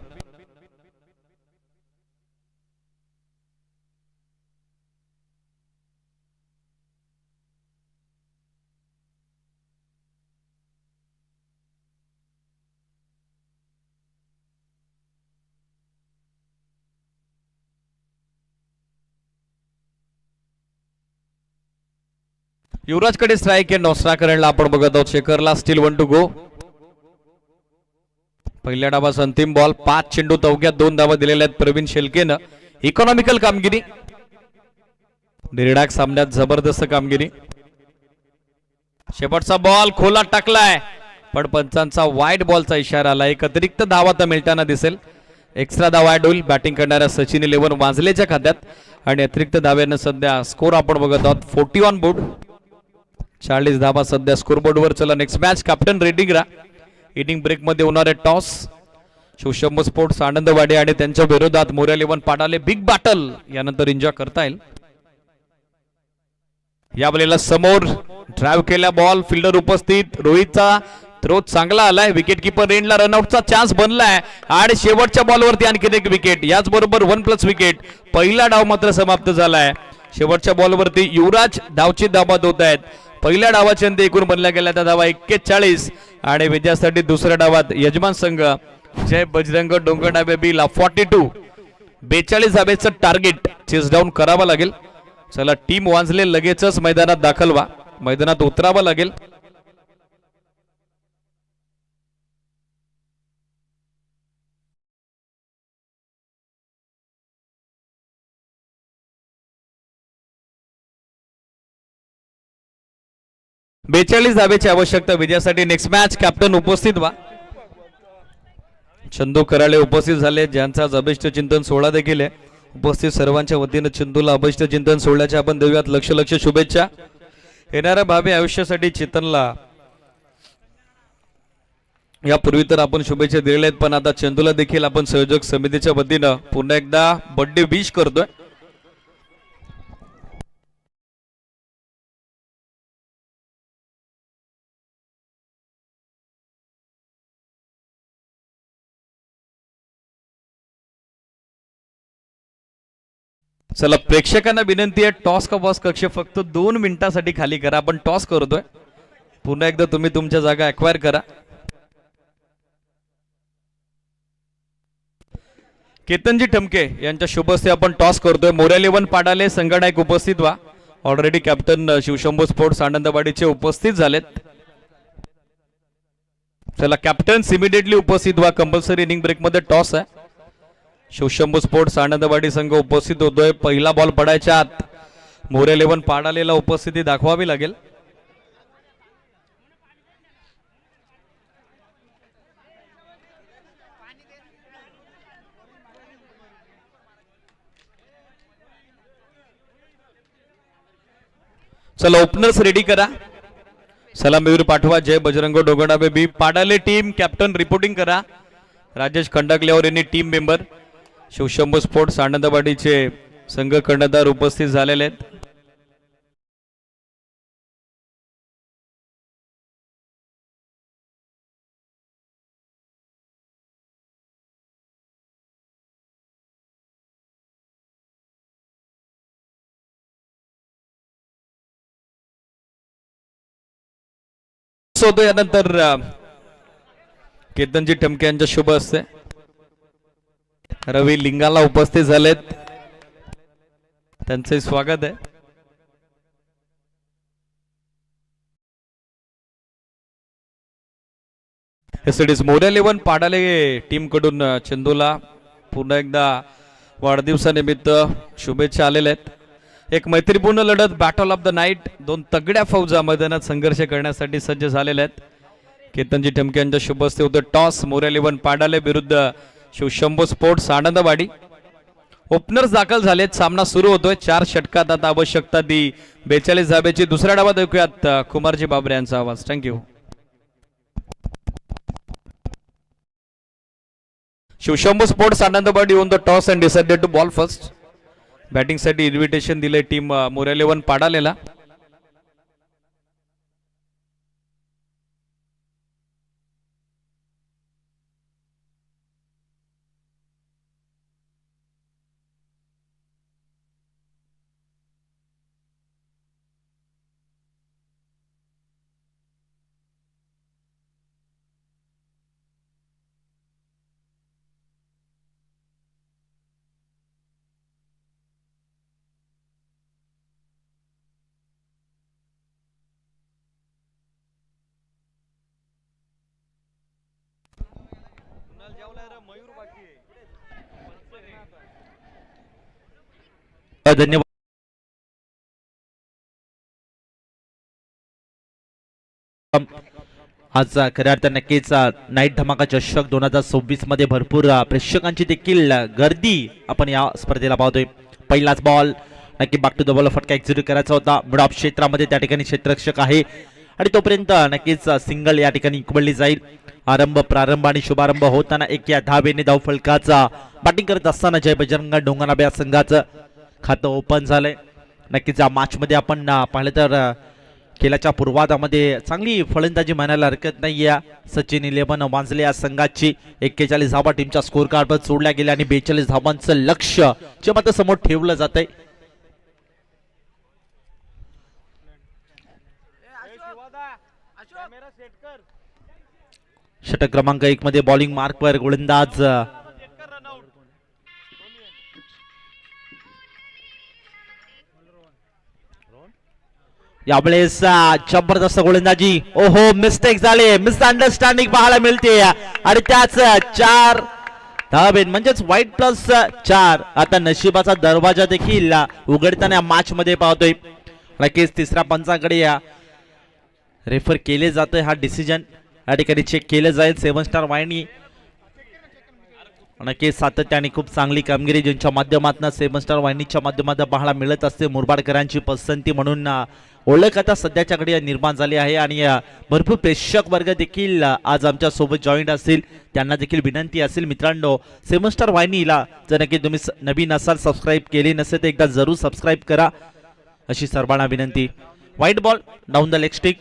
युवराजकडे स्ट्राइक आहे. नॉस्ट्रा करणला आपण बघत आहोत. शेखरला स्टील 1 टू गो. पहिल्या डावाचा अंतिम बॉल, 5 चेंडू अवघ्या 2 धावा दिलेल्या आहेत प्रवीण शेलकेनं. इकॉनॉमिकल कामगिरी, निर्णायक सामन्यात जबरदस्त कामगिरी. शेवटचा बॉल खोला टाकलाय, पण पंचांचा वाईट बॉलचा इशारा आला. एक अतिरिक्त धावा तर मिळताना दिसेल. एक्स्ट्रा धावा ऍड होईल बॅटिंग करणाऱ्या सचिन 11 वाजलेच्या खात्यात. आणि अतिरिक्त धाव्यानं सध्या स्कोर आपण बघत आहोत 40 ऑन बोर्ड. 40 धावा सध्या स्कोरबोर्डवर. चला नेक्स्ट मॅच कॅप्टन रेडिंगरा. इनिंग ब्रेक मध्ये होणारे टॉस. शिवशंभू स्पोर्ट्स आनंदवाडी आणि त्यांच्या विरोधात मोऱ्या 11 पाडाले. बिग बॅटल यानंतर एन्जॉय करता येईल. या बॉलला समोर ड्राइव्ह केला बॉल, फिल्डर उपस्थित. रोहितचा थ्रो चांगला आलाय. विकेट किपर रेंजला रनआउटचा चान्स बनलाय आणि शेवटच्या बॉलवरती आणखी एक विकेट. याच बरोबर 1+ विकेट. पहिला डाव मात्र समाप्त झालाय. शेवटच्या बॉलवरती युवराज धावची धाबात होत आहेत. पहिल्या डावाच्या अंती एकूण बनल्या गेल्या त्या धावा 41 आणि विजयासाठी दुसऱ्या डावात यजमान संघ जय बजरंग डोंगरडाबे बीला 42. 42 धाब्याचं टार्गेट चेस डाऊन करावं लागेल. चला टीम वाजले लगेचच मैदानात दाखल व्हा, मैदानात उतरावं लागेल. बेचाळीस धाब्याची आवश्यकता विजयासाठी. नेक्स्ट मॅच कॅप्टन उपस्थित व्हा. चंदू कराळे उपस्थित झाले, ज्यांचा अभिष्ट चिंतन सोहळा देखील आहे. उपस्थित सर्वांच्या वतीनं चंदूला अभिष्ट चिंतन सोहळ्याच्या आपण देऊयात लक्ष शुभेच्छा. येणाऱ्या भावी आयुष्यासाठी चेतनला यापूर्वी तर आपण शुभेच्छा दिलेल्या आहेत, पण आता चंदूला देखील आपण संयोजक समितीच्या वतीनं पुन्हा एकदा बर्थडे विश करतोय. चला प्रेक्षकांना विनंती आहे, टॉस का बॉस कक्ष फक्त 2 मिनिटांसाठी खाली करा. आपण टॉस करतोय. पुन्हा एकदा तुम्ही तुमच्या जागा अक्वायर करा. केतनजी ठमके यांच्या शुभ हस्ते आपण टॉस करतोय. मोऱ्या 11 पाडाले संघनायक उपस्थित व्हा. ऑलरेडी कॅप्टन शिवशंभू स्पोर्ट्स आनंदवाडीचे उपस्थित झालेत. चला कॅप्टन्स इमिडिएटली उपस्थित व्हा. कंपल्सरी इनिंग ब्रेक मध्ये टॉस आहे. शिवशंभू स्पोर्ट्स आनंदवाडी संघ उपस्थित होतोय. पहिला बॉल पडायच्या आत मोऱ्या 11 पाडालेला उपस्थिती दाखवावी लागेल. चला ओपनर्स रेडी करा. सलामीवीर पाठवा. जय बजरंग डोंगरडाबे बी पाडाले टीम कॅप्टन रिपोर्टिंग करा. राजेश खंडाकलेवर यांनी टीम मेंबर. शिवशंभू स्पोर्ट्स आनंदवाडीचे संघ कर्णधार उपस्थित झालेले आहेत. यानंतर केतनजी ठमके यांच्या शुभ हस्ते रवी लिंगाला उपस्थित झालेत, त्यांचे स्वागत आहे. मोऱ्या 11 पाडाले टीम कडून चंदूला पुन्हा एकदा वाढदिवसानिमित्त शुभेच्छा आलेल्या आहेत. एक मैत्रीपूर्ण लढत, बॅटल ऑफ द नाईट. 2 तगड्या फौजा मैदानात संघर्ष करण्यासाठी सज्ज झालेल्या आहेत. केतनजी ठमके यांच्या शुभ हस्ते होतं टॉस. मोऱ्या 11 पाडाले विरुद्ध शिवशंभू स्पोर्ट्स आनंदवाडी. ओपनर्स दाखल झालेत. सामना सुरू होतोय. 4 षटकात आता आवश्यकता दी 42 धाब्याची. दुसऱ्या डावात ऐकूयात कुमारजी बाबरे यांचा आवाज. Thank you. Shivshambhu sports Anandwadi on the toss and decided to bowl first. Batting साठी इन्व्हिटेशन दिले टीम मोऱ्या 11 पाडालेला. धन्यवाद. आज खऱ्या अर्थाने नक्कीच नाईट धमाका चषक 2026 मध्ये भरपूर प्रेक्षकांची देखील गर्दी आपण या स्पर्धेला पाहतोय. पहिलाच बॉल नक्की बाक टू द बॉल फटका एक्झिक्यूट करायचा होता. मिड ऑफ क्षेत्रामध्ये त्या ठिकाणी क्षेत्ररक्षक आहे आणि तोपर्यंत नक्कीच सिंगल या ठिकाणी इक्वली जाईल. प्रारंभ आणि शुभारंभ होताना एक या धावेने धाव फलकाचा बॅटिंग करत असताना जय बजरंग डोंगरनाबे या संघाचं खातं ओपन झालंय. नक्कीच या मॅच मध्ये आपण पाहिलं तर खेळाच्या पूर्वार्धामध्ये चांगली फलंदाजी म्हणायला हरकत नाही. या सचिन 11 वाजले या संघाची 41 धावा टीमच्या स्कोर कार्डवर सोडल्या गेल्या आणि 42 धावांचं लक्ष जे मात्र समोर ठेवलं जात आहे. षटक क्रमांक 1 मध्ये बॉलिंग मार्कवर गोलंदाज यावेळेस जबरदस्त गोलंदाजी. ओहो, मिस्टेक झाले, मिसअंडरस्टँडिंग पाहायला मिळते आणि त्याच 4 धावे म्हणजेच वाईट प्लस 4. आता नशिबाचा दरवाजा देखील उघडताना मॅच मध्ये पाहतोय. नक्कीच तिसऱ्या पंचाकडे रेफर केले जातोय. हा डिसिजन या ठिकाणी चेक केलं जाईल. 7 स्टार वाहिनी नक्कीच सातत्याने खूप चांगली कामगिरी ज्यांच्या माध्यमातून 7 स्टार वाहिनीच्या माध्यमातून पाहायला मिळत असते. मुरबाडकरांची पसंती म्हणून ओळख आता सध्याच्या घडी निर्माण झाली आहे आणि भरपूर प्रेक्षक वर्ग देखील आज आमच्या सोबत जॉईंट असतील. त्यांना देखील विनंती असेल मित्रांनो, 7 स्टार वाहिनीला जर नक्की तुम्ही नवीन असाल, सबस्क्राईब केली नसेल तर एकदा जरूर सबस्क्राईब करा अशी सर्वांना विनंती. White ball down the leg stick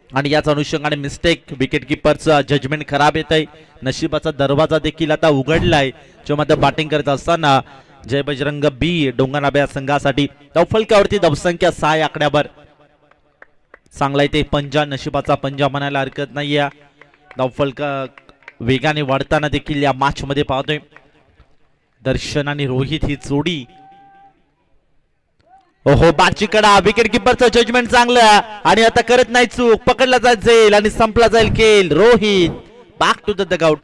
आणि याच अनुषंगाने मिस्टेक. विकेट किपरचं जजमेंट खराब येत आहे. नशिबाचा दरवाजा देखील आता उघडलाय जेव्हा आता बॅटिंग करत असताना जय बजरंग बी डोंगरनाबे या संघासाठी धावफलकावरती धावसंख्या 6 आकड्यावर. चांगला इथे पंजा, नशिबाचा पंजा म्हणायला हरकत नाही. धावफलका वेगाने वाढताना देखील या मॅच मध्ये पाहतोय. दर्शन आणि रोहित ही जोडी. ओहो, बाची कडा. विकेट किपरचं जजमेंट चांगलं आणि आता करत नाही चूक. पकडला जाईल आणि संपला जाईल खेळ. Rohit back to the dugout.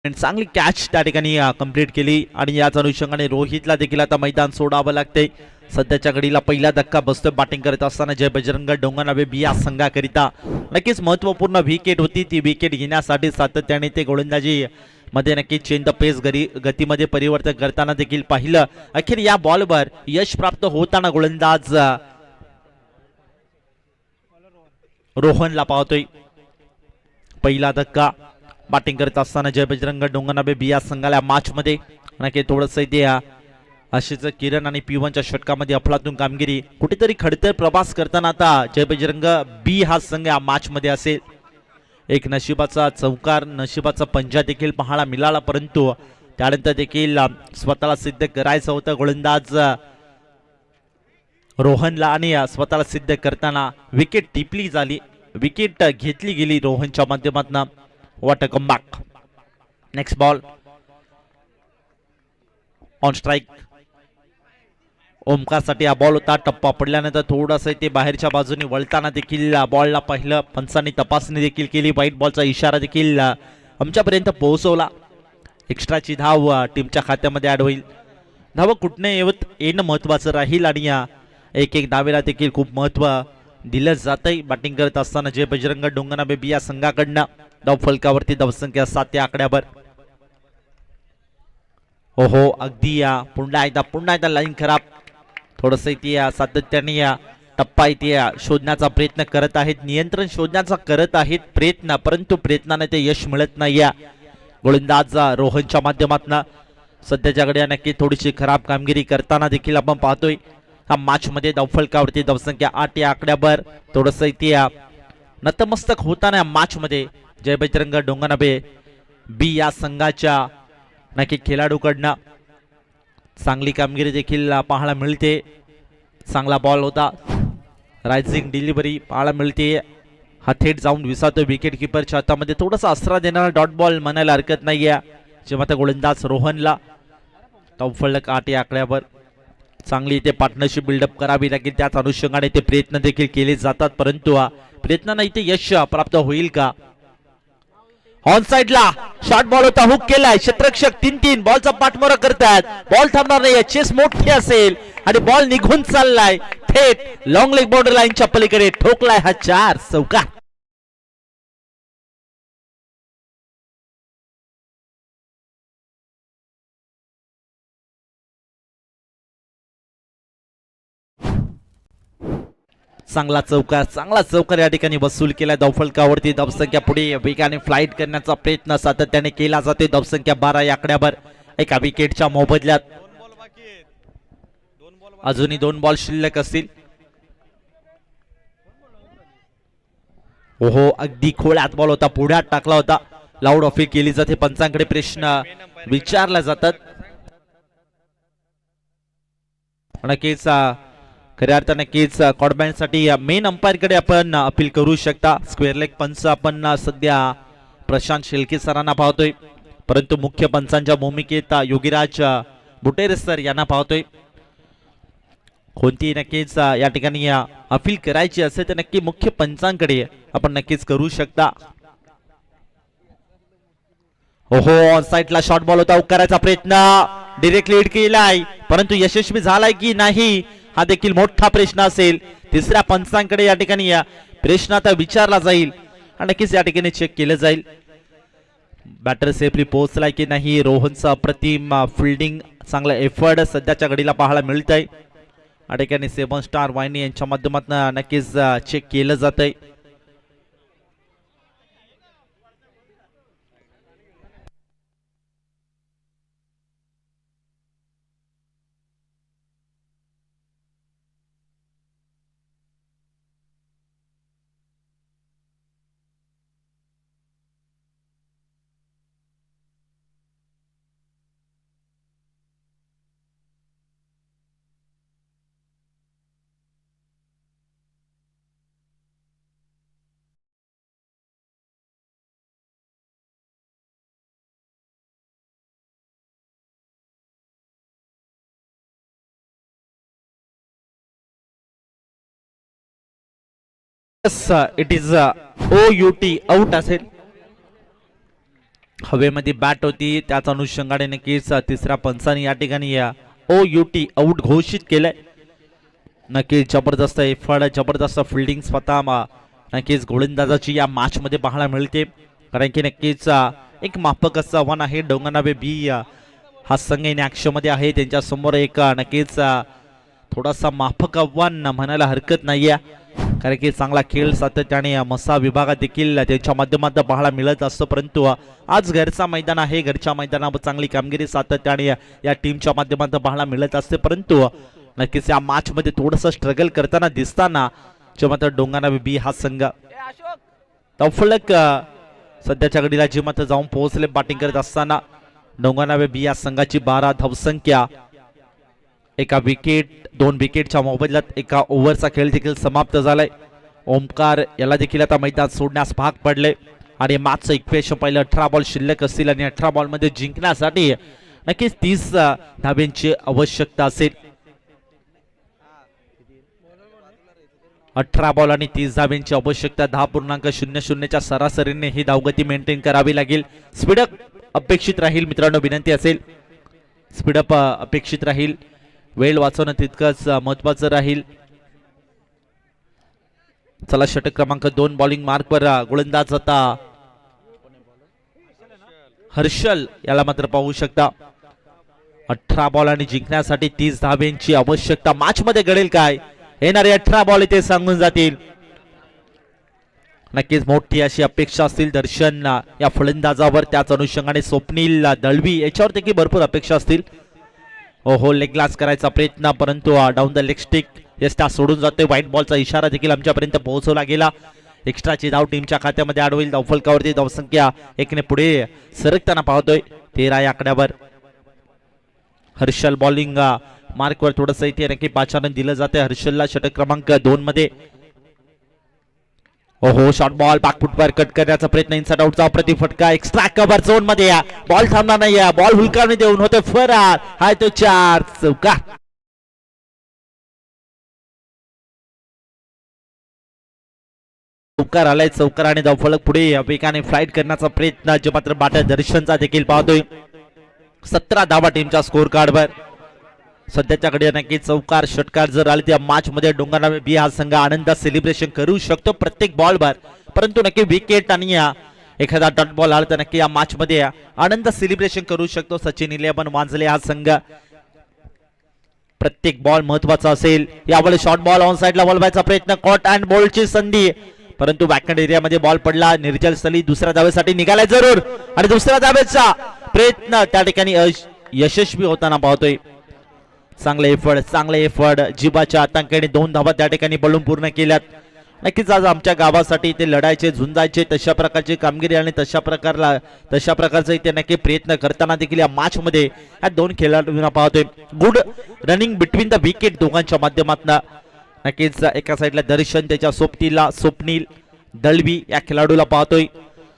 चांगली कॅच त्या ठिकाणी कंप्लीट केली आणि याच अनुषंगाने रोहितला देखील आता मैदान सोडावं लागते. सध्याच्या घडीला पहिला धक्का बसतोय बॅटिंग करत असताना जय बजरंग डोंगरनाबे बिया संघाकरिता. नक्कीच महत्वपूर्ण विकेट होती. ती विकेट घेण्यासाठी सातत्याने ते गोलंदाजी मध्ये नक्की चेंज द पेस गतीमध्ये परिवर्तन करताना देखील पाहिलं. अखेर या बॉलवर यश प्राप्त होताना गोलंदाज रोहनला पाहतोय. पहिला धक्का बॅटिंग करत असताना जय बजरंग डोंगरनाबे बिया संघाला मॅच मध्ये नक्की थोडंसं इथे अशीच किरण आणि P1च्या षटकामध्ये अफलातून कामगिरी. कुठेतरी खडतर प्रवास करताना आता जय बजरंग बी हा संघ या मॅच मध्ये असेल. एक नशिबाचा चौकार, नशिबाचा पंजा देखील पाहायला मिळाला, परंतु त्यानंतर देखील स्वतःला सिद्ध करायचं होतं गोलंदाज रोहनला आणि स्वतःला सिद्ध करताना विकेट टिपली झाली, विकेट घेतली गेली रोहनच्या माध्यमातून. What a comeback. Next ball on strike. ओमकारसाठी हा बॉल होता. टप्पा पडल्यानंतर थोडंसं ते बाहेरच्या बाजूने वळताना देखील बॉलला पाहिलं. पंचांनी तपासणी देखील केली. व्हाईट बॉलचा इशारा देखील आमच्यापर्यंत पोहोचवला. एक्स्ट्राची धाव टीमच्या खात्यामध्ये ऍड होईल. धाव कुठने येणं महत्वाचं राहील आणि एक एक धावेला देखील खूप महत्व दिलं जातंय. बॅटिंग करत असताना जय बजरंग डोंगरनाबे बी या संघाकडनं धाव फलकावरती धावसंख्या 7 आकड्यावर. ओहो, अगदी पुन्हा एकदा लाईन खराब. थोडंसं इथे सातत्याने टप्पा इथे शोधण्याचा प्रयत्न करत आहेत, नियंत्रण शोधण्याचा करत आहेत प्रयत्न, परंतु प्रयत्नाने ते यश मिळत नाही. गोलंदाज रोहनच्या माध्यमातून सध्याच्याकडे नक्की थोडीशी खराब कामगिरी करताना देखील आपण पाहतोय. हा मॅच मध्ये धावफलकावरती धावसंख्या 8 या आकड्यावर. थोडंसं इथे नतमस्तक होताना मॅच मध्ये जय बजरंग डोंगरनाबे बी या संघाच्या नक्की खेळाडूकडनं चांगली कामगिरी देखील पाहायला मिळते. चांगला बॉल होता. रायझिंग डिलिव्हरी पाहायला मिळते. हा थेट जाऊन विसावतो विकेट किपरच्या हातामध्ये. थोडासा अस्रा देणारा डॉट बॉल म्हणायला हरकत नाही आहे. जेव्हा त्या गोलंदाज रोहनला धावफलक 8 या आकड्यावर. चांगली इथे पार्टनरशिप बिल्डअप करावी लागेल. त्याच अनुषंगाने ते प्रयत्न देखील केले जातात, परंतु प्रयत्नांना इथे यश प्राप्त होईल का? ऑन साइडला शॉर्ट बॉल होता, हुक केलाय, क्षेत्ररक्षक 3-3 बॉलचा पाठमोरा करतात, बॉल थांबणार नाही, चेस मोठी असेल आणि बॉल निघून चाललाय थेट लॉंग लेग बॉर्डर लाईनच्या पलीकडे, ठोकलाय हा 4 चौका. चांगला चौकार या ठिकाणी वसूल केला. धावफलकावरती धावसंख्या पुढे वेगाने फ्लाईट करण्याचा प्रयत्न सातत्याने केला जाते. धावसंख्या 12 या आकड्यावर एका विकेटच्या मोबदल्यात. अजूनही 2 बॉल शिल्लक असतील. ओहो, अगदी खोळ्यात बॉल होता, पुढ्यात टाकला होता. लाऊड अपील केली जाते, पंचांकडे प्रश्न विचारले जातात. नक्कीच खऱ्या अर्थाने नक्कीच कॉडबॅन्डसाठी मेन अंपायर कडे आपण अपील करू शकता. स्क्वेअर लेग पंच आपण सध्या प्रशांत शेळके सरांना पाहतोय, परंतु मुख्य पंचांच्या भूमिकेत योगीराज बुटेरे सर यांना पाहतोय. कोणती नक्कीच या ठिकाणी अपील करायची असेल तर नक्की मुख्य पंचांकडे आपण नक्कीच करू शकता. ओहो, ऑन साइडला शॉर्ट बॉल होता, करायचा प्रयत्न डायरेक्टली हिट केलाय, परंतु यशस्वी झालाय की नाही हा देखील मोठा प्रश्न असेल. तिसऱ्या पंचांकडे या ठिकाणी प्रश्न आता विचारला जाईल आणि नक्कीच या ठिकाणी चेक केलं जाईल बॅटर सेफली पोहोचलाय की नाही. रोहनचा अप्रतिम फिल्डिंग, चांगला एफर्ट सध्याच्या घडीला पाहायला मिळत आहे. या ठिकाणी 7 स्टार वाहिनी यांच्या माध्यमातून नक्कीच चेक केलं जात आहे. इट इज OUT आउट असेल. हवेमध्ये बॅट होती, त्याच अनुषंगाने नक्कीच तिसऱ्या पंचाने या ठिकाणी OUT आउट घोषित केलंय. नक्कीच जबरदस्त एफर्ट, जबरदस्त फिल्डिंग स्वतः नक्कीच गोलंदाजाची या मॅच मध्ये पाहायला मिळते. कारण की नक्कीच एक माफक असं आव्हान आहे. डोंगरनावे बी हा संघ इन ऍक्शन मध्ये आहे, त्यांच्या समोर एक नक्कीच थोडासा माफक आव्हान म्हणायला हरकत नाहीये. कारण की चांगला खेळ सातत्याने मसा विभागात देखील त्यांच्या माध्यमातून पाहायला मिळत असतो, परंतु आज घरचा मैदान आहे, घरच्या मैदानावर चांगली कामगिरी सातत्याने या टीमच्या माध्यमातून पाहायला मिळत असते. परंतु नक्कीच या मॅच मध्ये थोडंसं स्ट्रगल करताना दिसताना जे मात्र डोंगरनावे बी हा संघ तफलक सध्याच्या घडीला जे मात्र जाऊन पोहोचले बॅटिंग करत असताना. डोंगरनावे बी या संघाची 12 धावसंख्या, एका विकेट, 2 विकेटच्या मोबदल्यात एका ओव्हरचा खेळ देखील समाप्त झालाय. ओमकार याला देखील आता मैदान सोडण्यास भाग पडले आणि मॅचचं इक्वेशन पहिलं 18 बॉल शिल्लक असतील आणि 18 बॉल मध्ये जिंकण्यासाठी नक्कीच 30 धाब्यांची आवश्यकता असेल. 18 बॉल आणि 30 धाब्यांची आवश्यकता. 10.00 च्या सरासरीने ही धावगती मेंटेन करावी लागेल. स्पीडअप अपेक्षित राहील मित्रांनो, विनंती असेल स्पीडअप अपेक्षित राहील. वेळ वाचवणं तितकंच महत्वाचं राहील. चला, षटक क्रमांक 2 बॉलिंग मार्कवर गोलंदाज आता हर्षल याला मात्र पाहू शकता. 18 बॉल आणि जिंकण्यासाठी 30 धाब्यांची आवश्यकता. मॅच मध्ये घडेल काय, येणारे 18 बॉल इथे सांगून जातील. नक्कीच मोठी अशी अपेक्षा असतील दर्शन या फलंदाजावर, त्याच अनुषंगाने स्वप्नील दळवी याच्यावर देखील भरपूर अपेक्षा असतील. ओहो, लेग ग्लास करायचा प्रयत्न, परंतु डाऊन द लेग स्टिक यस्टा सोडून जाते. व्हाईट बॉलचा इशारा देखील आमच्यापर्यंत पोहोचवला गेला. एक्स्ट्राची धाव टीमच्या खात्यामध्ये ऍड होईल. धावफलकावरती धावसंख्या 1 ने पुढे सरकताना पाहतोय 13 या आकड्यावर. हर्षल बॉलिंग मार्कवर थोडंसं इथे नक्की पाचारण दिलं जाते हर्षलला षटक क्रमांक 2 मध्ये. ओहो, शॉर्ट बॉल बॅकफुटवर कट करण्याचा प्रयत्न, इनसाइड आउटचा अप्रतिम फटका, एक्स्ट्रा कव्हर झोन मध्ये बॉल थांबणार नाही, बॉल हुलकावणी देऊन होते फरार. हाय तो 4 चौका. चौकार आलाय, चौकार आणि धावफलक पुढे वेगाने फ्लाईट करण्याचा प्रयत्न जे मात्र बाटा दर्शनचा देखील पाहतोय. 17 धावा टीमच्या स्कोर कार्डवर. सध्याच्याकडे नक्की चौकार षटकार जर आले त्या मॅच मध्ये डोंगरगाव बी हा संघ आनंदात सेलिब्रेशन करू शकतो प्रत्येक बॉलवर, परंतु नक्की विकेट आणि एखादा डॉट बॉल आला तर नक्की या मॅच मध्ये आनंद सेलिब्रेशन करू शकतो. सचिन 11 वांजले हा संघ. प्रत्येक बॉल महत्वाचा असेल. यावेळी शॉर्ट बॉल ऑन साइडला वळवायचा प्रयत्न, कॉट अँड बॉलची संधी, परंतु बॅकहँड एरियामध्ये बॉल पडला. निर्जल सली दुसऱ्या धावेसाठी निघालाय जरूर आणि दुसऱ्या धावेचा प्रयत्न त्या ठिकाणी यशस्वी होताना पाहतोय. चांगले एफर्ट जिबाच्या आतंकाने 2 धावा त्या ठिकाणी बळून पूर्ण केल्यात. नक्कीच आज आमच्या गावासाठी ते लढायचे झुंजायचे तशा प्रकारची कामगिरी आणि तशा प्रकारचा इथे नक्की प्रयत्न करताना देखील या मॅच मध्ये या 2 खेळाडूंना पाहतोय. Good running between the wicket दोघांच्या माध्यमातून. नक्कीच एका साईडला दर्शन, त्याच्या सोबतीला स्वप्नील दळवी या खेळाडूला पाहतोय.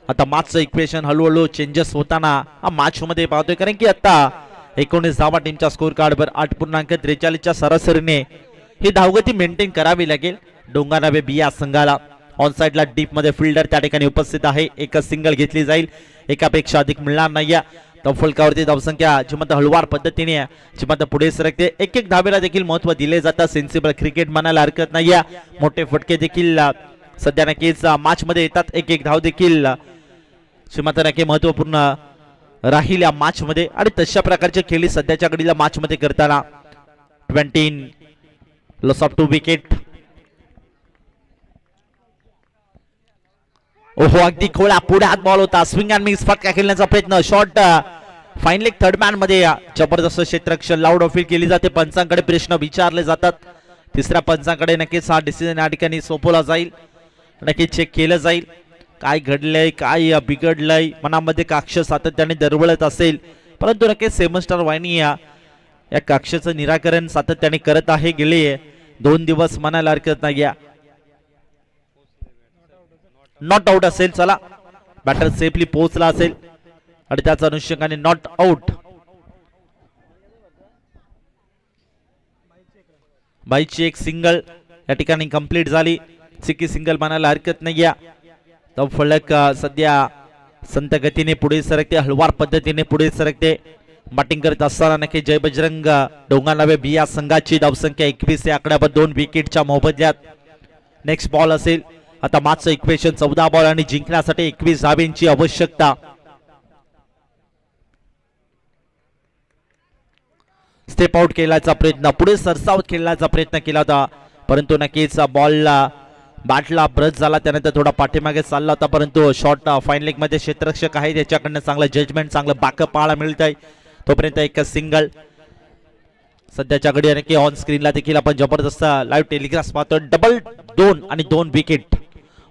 आता मॅचचं इक्वेशन हळूहळू चेंजेस होताना हा मॅच मध्ये पाहतोय, कारण की आता 19 धावा टीमच्या स्कोर कार्डवर 8.43च्या सरासरीने ही धावगती मेंटेन करावी लागेल डोंगरगाव बी या संघाला. ऑन साइडला डीप मध्ये फिल्डर त्या ठिकाणी उपस्थित आहे. एक सिंगल घेतली जाईल, एकापेक्षा अधिक मिळणार नाही. फलकावरती धावसंख्या जी मात्र हळूवार पद्धतीने जी मात्र पुढे सरकते. एक धावेला देखील महत्व दिले जातं. सेन्सिबल क्रिकेट म्हणायला हरकत नाही. मोठे फटके देखील सध्या नक्कीच मॅच मध्ये येतात. एक धाव देखील जी मात्र नक्की महत्वपूर्ण राहील या मॅच मध्ये आणि तशा प्रकारचे खेळी सध्याच्या घडीला मॅच मध्ये करताना. 20 लॉस ऑफ 2 विकेट. ओहो, अगदी खोळा पुढे हात बॉल होता. स्विंग अँड मिक्स फटका खेळण्याचा प्रयत्न, shot fine leg third man मध्ये जबरदस्त क्षेत्ररक्षण लाऊड अपील केली जाते. पंचांकडे प्रश्न विचारले जातात. तिसऱ्या पंचांकडे नक्कीच हा डिसिजन या ठिकाणी सोपवला जाईल. नक्कीच चेक केलं जाईल काय घडलंय, काय बिघडलंय. मनामध्ये काक्ष सातत्याने दरवळत असेल, परंतु नक्कीच सेवन स्टार वाहिनी या काक्षाचं निराकरण सातत्याने करत आहे. गेले 2 दिवस म्हणायला हरकत नाही. नॉट आउट असेल. चला, बॅटर सेफली पोहोचला असेल आणि त्याच्या अनुषंगाने नॉट आउट. बाईची एक सिंगल या ठिकाणी कंप्लीट झाली. सिकी सिंगल म्हणायला हरकत नाही. तो फलक सध्या संत गतीने पुढे सरकते, हळवार पद्धतीने पुढे सरकते. बॅटिंग करत असताना नक्की जय बजरंग डोंगरगाव बी या संघाची धावसंख्या 21 या आकड्यावर 2 विकेटच्या मोबदल्यात. नेक्स्ट बॉल असेल. आता मॅचचं इक्वेशन 14 बॉल आणि जिंकण्यासाठी 21 धावेंची आवश्यकता. स्टेप आउट केल्याचा प्रयत्न, पुढे सरसावत खेळण्याचा प्रयत्न केला होता, परंतु नक्कीच बॉलला बॅटला ब्रश झाला. त्यानंतर थोडा पाठीमागे चालला होता, परंतु शॉट फाईन लेग मध्ये क्षेत्ररक्षक आहे त्याच्याकडनं चांगलं जजमेंट, चांगलं बॅकअप पाहायला मिळत आहे. तोपर्यंत एक सिंगल. सध्याच्या घडी नक्की ऑन स्क्रीनला देखील आपण जबरदस्त लाईव्ह टेलिग्राफ पाहतो. डबल 2 आणि 2 विकेट.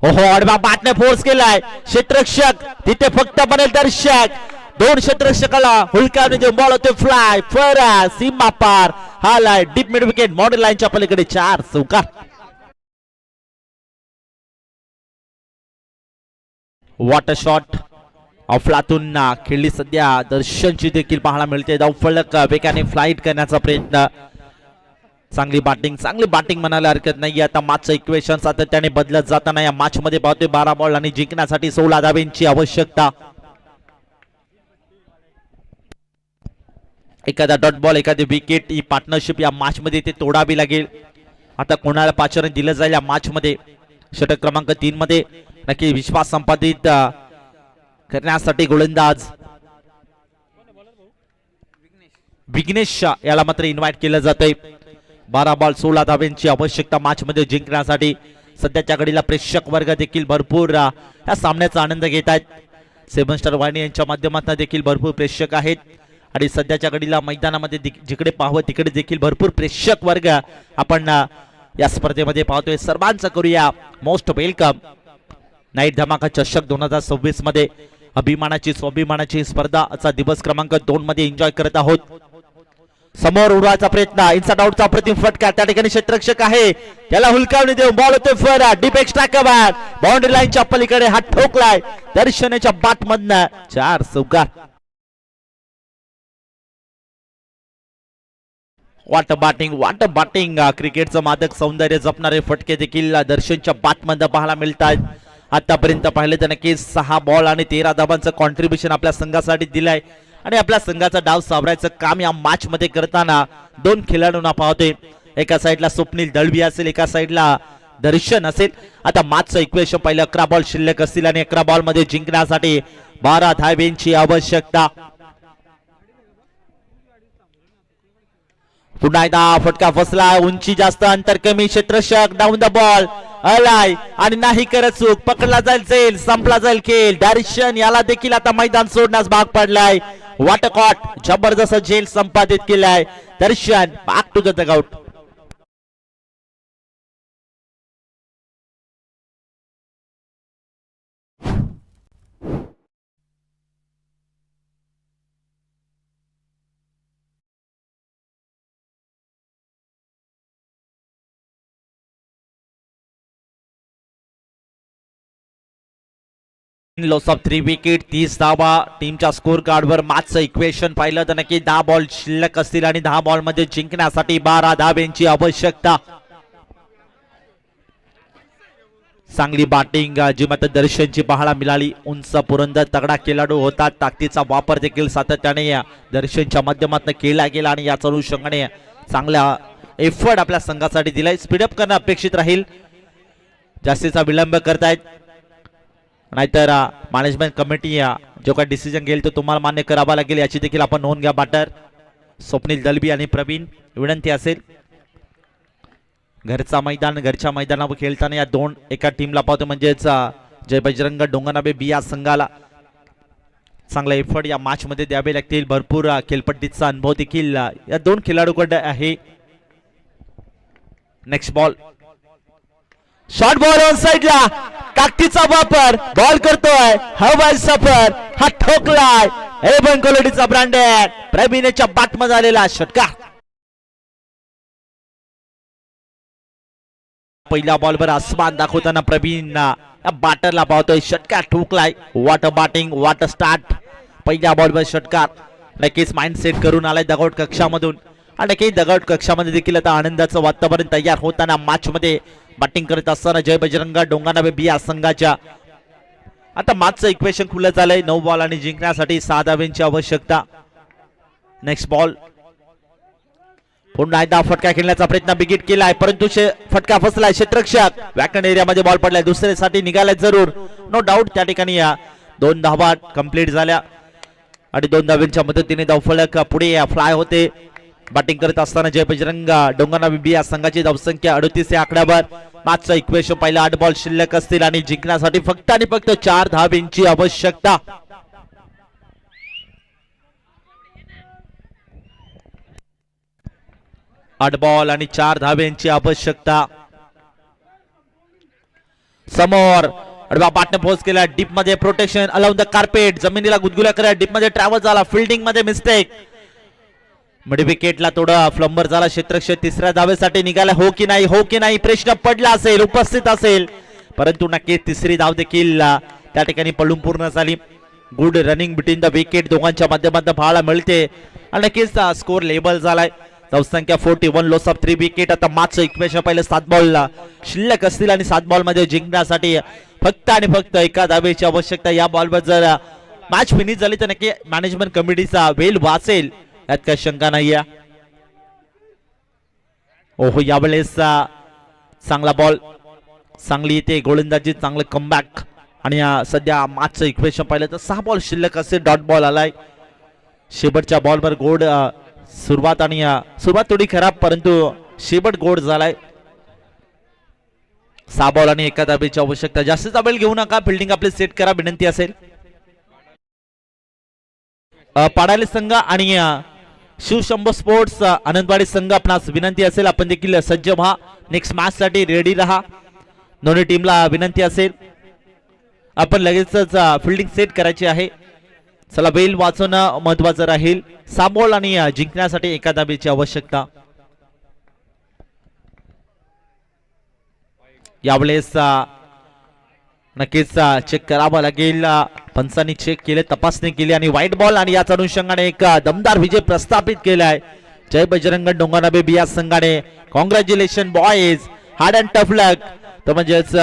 ओहो, आडवा बॅटने फोर्स केलाय क्षेत्ररक्षक, तिथे फक्त बनेल दर्शक. 2 क्षेत्ररक्षकाला हुलकावणी देऊन बॉल होते फ्लाय फर सीमा पार. हा लाय डीप मिड विकेट, मॉडेल लाईनच्या पलीकडे 4 चौकार. वॉटर शॉट अफलातून खेळली सध्या दर्शनची देखील पाहायला मिळते. धावफलक वेगाने फ्लाईट करण्याचा प्रयत्न. चांगली बॅटिंग म्हणायला हरकत नाही. आता मॅचचं इक्वेशन सातत्याने बदलत जाताना या मॅच मध्ये पाहतोय 12 बॉल आणि जिंकण्यासाठी 16 धावेंची आवश्यकता. एखादा डॉट बॉल, एखादी विकेट, ही पार्टनरशिप या मॅच मध्ये ते तोडावी लागेल. आता कोणाला पाचारण दिलं जाईल या मॅच मध्ये. षटक क्रमांक 3 मध्ये नक्की विश्वास संपादित करण्यासाठी गोलंदाज विघ्नेश याला मात्र इन्व्हाइट केलं जातंय. 12 बॉल 16 धावेंची आवश्यकता मॅच मध्ये जिंकण्यासाठी. सध्याच्या घडीला प्रेक्षक वर्ग देखील भरपूर या सामन्याचा आनंद घेत आहेत. सेवन स्टार वाहिनी यांच्या माध्यमातून देखील भरपूर प्रेक्षक आहेत आणि सध्याच्या घडीला मैदानामध्ये जिकडे पाहावं तिकडे देखील भरपूर प्रेक्षक वर्ग आपण या स्पर्धेमध्ये पाहतोय. सर्वांचं करूया मोस्ट वेलकम. नाईट धमाका चषक 2026 मध्ये अभिमानाची स्वाभिमानाची स्पर्धा दिवस क्रमांक 2 मध्ये एन्जॉय करत आहोत. समोर उडवायचा प्रयत्न, इनसाइड आउटचा प्रतिम फटका. त्या ठिकाणी क्षेत्ररक्षक आहे, त्याला हुलकावणी देऊन बॉल होते फर डीप एक्स्ट्रा कव्हर. बाउंड्री लाईनच्या पलीकडे हात ठोकलाय दर्शनाच्या बॅट मधनं 4 चौकार. वाट बॅटिंग क्रिकेटचं मादक सौंदर्य जपणारे फटके देखील दर्शनच्या बॅट मध्ये पाहायला मिळतात. आतापर्यंत पाहिले तर नक्कीच 6 बॉल आणि 13 धावांचं कॉन्ट्रीब्युशन आपल्या संघासाठी दिलंय आणि आपल्या संघाचा डाव सावरायचं काम या मॅच मध्ये करताना दोन खेळाडूंना पाहतोय. एका साईडला स्वप्नील दळवी असेल, एका साईडला दर्शन असेल. आता मॅचचं इक्वेशन पाहिलं, 11 बॉल शिल्लक असतील आणि 11 बॉल मध्ये जिंकण्यासाठी 12 धावांची आवश्यकता. पुन्हा एकदा फटका फसला, उंची जास्त अंतर कमी, क्षेत्ररक्षक डाऊन द बॉल अलाय आणि नाही करत चूक, पकडला जाईल, संपला जाईल खेळ. दर्शन याला देखील आता मैदान सोडण्यास भाग पडलाय. वाटकॉट जबरदस्त झेल संपादित केलाय. Darshan back to the dugout. Loss of 3 wicket, 30 धावा टीमच्या स्कोर कार्डवर. मॅचचं इक्वेशन पाहिलं तर नक्की 10 बॉल शिल्लक असतील आणि 10 बॉल मध्ये जिंकण्यासाठी 12 धावांची आवश्यकता. चांगली बॅटिंग जी मात्र दर्शनची पाहायला मिळाली. उंच पुरंदर तगडा खेळाडू होता, ताकदीचा वापर देखील सातत्याने दर्शनच्या माध्यमातून केला गेला आणि याच अनुषंगाने चांगला एफर्ट आपल्या संघासाठी दिलाय. स्पीडअप करणं अपेक्षित राहील, जास्तीचा विलंब करतायत नाहीतर मॅनेजमेंट कमिटी जो काही डिसिजन घेईल तो तुम्हाला मान्य करावा लागेल, याची देखील आपण नोंद घ्या. बॅटर स्वप्नील दलबी आणि प्रवीण विनंती असेल. घरचा मैदान, घरच्या मैदानावर खेळताना या दोन एका टीमला पाहतो, म्हणजेच जय बजरंग डोंगरनाबे बी या संघाला चांगला एफर्ट या मॅच मध्ये द्यावे लागतील. भरपूर खेळपट्टीचा अनुभव देखील या दोन खेळाडूकडे आहे. Next ball, short ball on साइडला, ताकदीचा वापर, बॉल करतोय हवाई सफर, हा ठोकलाय एवन क्वालिटीचा ब्रँडेड प्रवीणच्या बॅट मध्ये आलेला षटकार. पहिल्या बॉलवर आसमान दाखवताना प्रवीण या बॅटरला पाहतोय, षटकार ठोकलाय. What batting, what start. पहिल्या बॉलवर षटकार. नक्कीच माइंड सेट करून आलाय दगड कक्षामधून आणि नक्की दगड कक्षामध्ये देखील आता आनंदाचं वातावरण तयार होताना मॅच मध्ये बॅटिंग करत असताना जय बजरंग डोंगरनाबे बी या संघाच्या आता मॅचचं इक्वेशन खुलं झालंय. 9 बॉल आणि जिंकण्यासाठी 6 धावांची आवश्यकता. नेक्स्ट बॉल, पुन्हा एकदा फटका खेळण्याचा प्रयत्न बिगिट केलाय, परंतु फटका फसलाय. क्षेत्ररक्षक वॅकंट एरियामध्ये बॉल पडलाय, दुसऱ्यासाठी निघालाय जरूर, नो डाऊट. त्या ठिकाणी 2 धावा कंप्लीट झाल्या आणि 2 धावांच्या मदतीने धावफलक पुढे फ्लाय होते. बॅटिंग करत असताना जय बजरंग डोंगरनाबे बी या संघाची धावसंख्या 38 या आकड्यावर. मॅचचं इक्वेशन पाहिलं, 8 बॉल शिल्लक असतील आणि जिंकण्यासाठी फक्त आणि फक्त 4 धावांची आवश्यकता. आठ बॉल आणि 4 धावांची आवश्यकता. समोर अडवा बॅटने पोस्ट केला, डीप मध्ये प्रोटेक्शन अलाउन द कार्पेट, जमिनीला गुदगुल्या करा, डीप मध्ये ट्रॅव्हल झाला, फिल्डिंग मध्ये मिस्टेक. मिड विकेटला थोडा फ्लंबर झाला. क्षेत्ररक्षक तिसऱ्या धावेसाठी निघाला, हो की नाही, हो की नाही प्रश्न पडला असेल, उपस्थित असेल, परंतु नक्की तिसरी धाव देखील त्या ठिकाणी पडून पूर्ण झाली. Good running between the wicket दोघांच्या माध्यमातून पाहायला मिळते आणि नक्कीच स्कोर लेबल झालाय. धावसंख्या 41, लॉस ऑफ 3 विकेट. आता मॅचचं इक्वेशन पाहिलं, 7 बॉल शिल्लक असतील आणि 7 बॉल मध्ये जिंकण्यासाठी फक्त आणि फक्त 1 धावेची आवश्यकता. या बॉलवर जर मॅच फिनिश झाली तर नक्की मॅनेजमेंट कमिटीचा वेल वाचेल, यात काही शंका नाहीये. ओहो, यावेळेस चांगला बॉल, चांगली येते गोलंदाजी, चांगलं कमबॅक आणि सध्या मॅचचं इक्वेशन पाहिलं तर 6 बॉल शिल्लक असेल, डॉट बॉल आलाय. शेवटच्या बॉलवर गोड सुरुवात आणि सुरुवात थोडी खराब, परंतु शेवट गोड झालाय. 6 बॉल आणि 1 धावेची आवश्यकता. जास्तीचा वेळ घेऊ नका, फिल्डिंग आपली सेट करा, विनंती असेल. पाडाले संघ आणि शिवशंभो स्पोर्ट्स आनंदवाडी संघ आपणास विनंती असेल, आपण देखील सज्ज व्हा, नेक्स्ट मॅच साठी रेडी रहा. दोन्ही टीमला विनंती असेल, आपण लगेचच फिल्डिंग सेट करायची आहे. चला, वेल वाचवणं महत्वाचं राहील. 6 बॉल आणि जिंकण्यासाठी 1 धावेची आवश्यकता. यावेळेस नक्कीच चेक करावा लागेल. पंचांनी चेक केले, तपासणी केली आणि व्हाईट बॉल आणि याच अनुषंगाने एक दमदार विजय प्रस्थापित केलाय जय बजरंग डोंगरनाबे बी या संघाने. Congratulation boys, hard and tough luck. तो म्हणजेच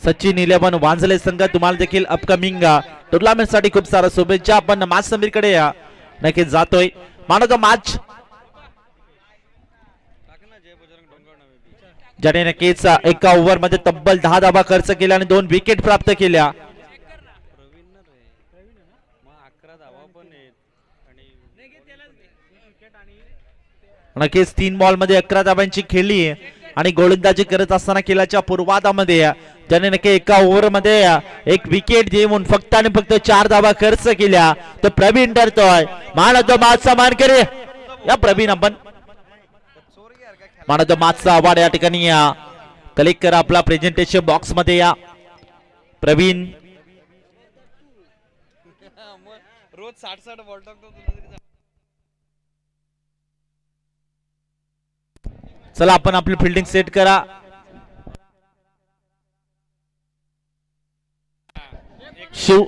सचिन 11 वांजले संघ तुम्हाला देखील अपकमिंग टुर्नामेंट साठी खूप सारा शुभेच्छा. आपण मॅच समीरकडे नक्कीच जातोय. मॅन ऑफ द मॅच ज्याने नक्कीच एका ओव्हर मध्ये तब्बल 10 धावा खर्च केल्या आणि 2 विकेट प्राप्त केल्या. नक्कीच 3 बॉल मध्ये 11 धावांची खेळली आणि गोलंदाजी करत असताना खेळाच्या पूर्वार्धामध्ये ज्याने नक्की एका ओव्हर मध्ये एक विकेट देऊन फक्त आणि फक्त 4 धावा खर्च केल्या. तो प्रवीण ठरतोय मॅन ऑफ द मॅचचा मानकरी. या प्रवीण आपण मॅन ऑफ द मॅचचा अवॉर्ड या ठिकाणी कलेक्ट करा आपला प्रेझेंटेशन बॉक्स मध्ये. या प्रवीण रोज 60 बॉल टाकतो. चला आपण आपली फिल्डिंग सेट करा. शिव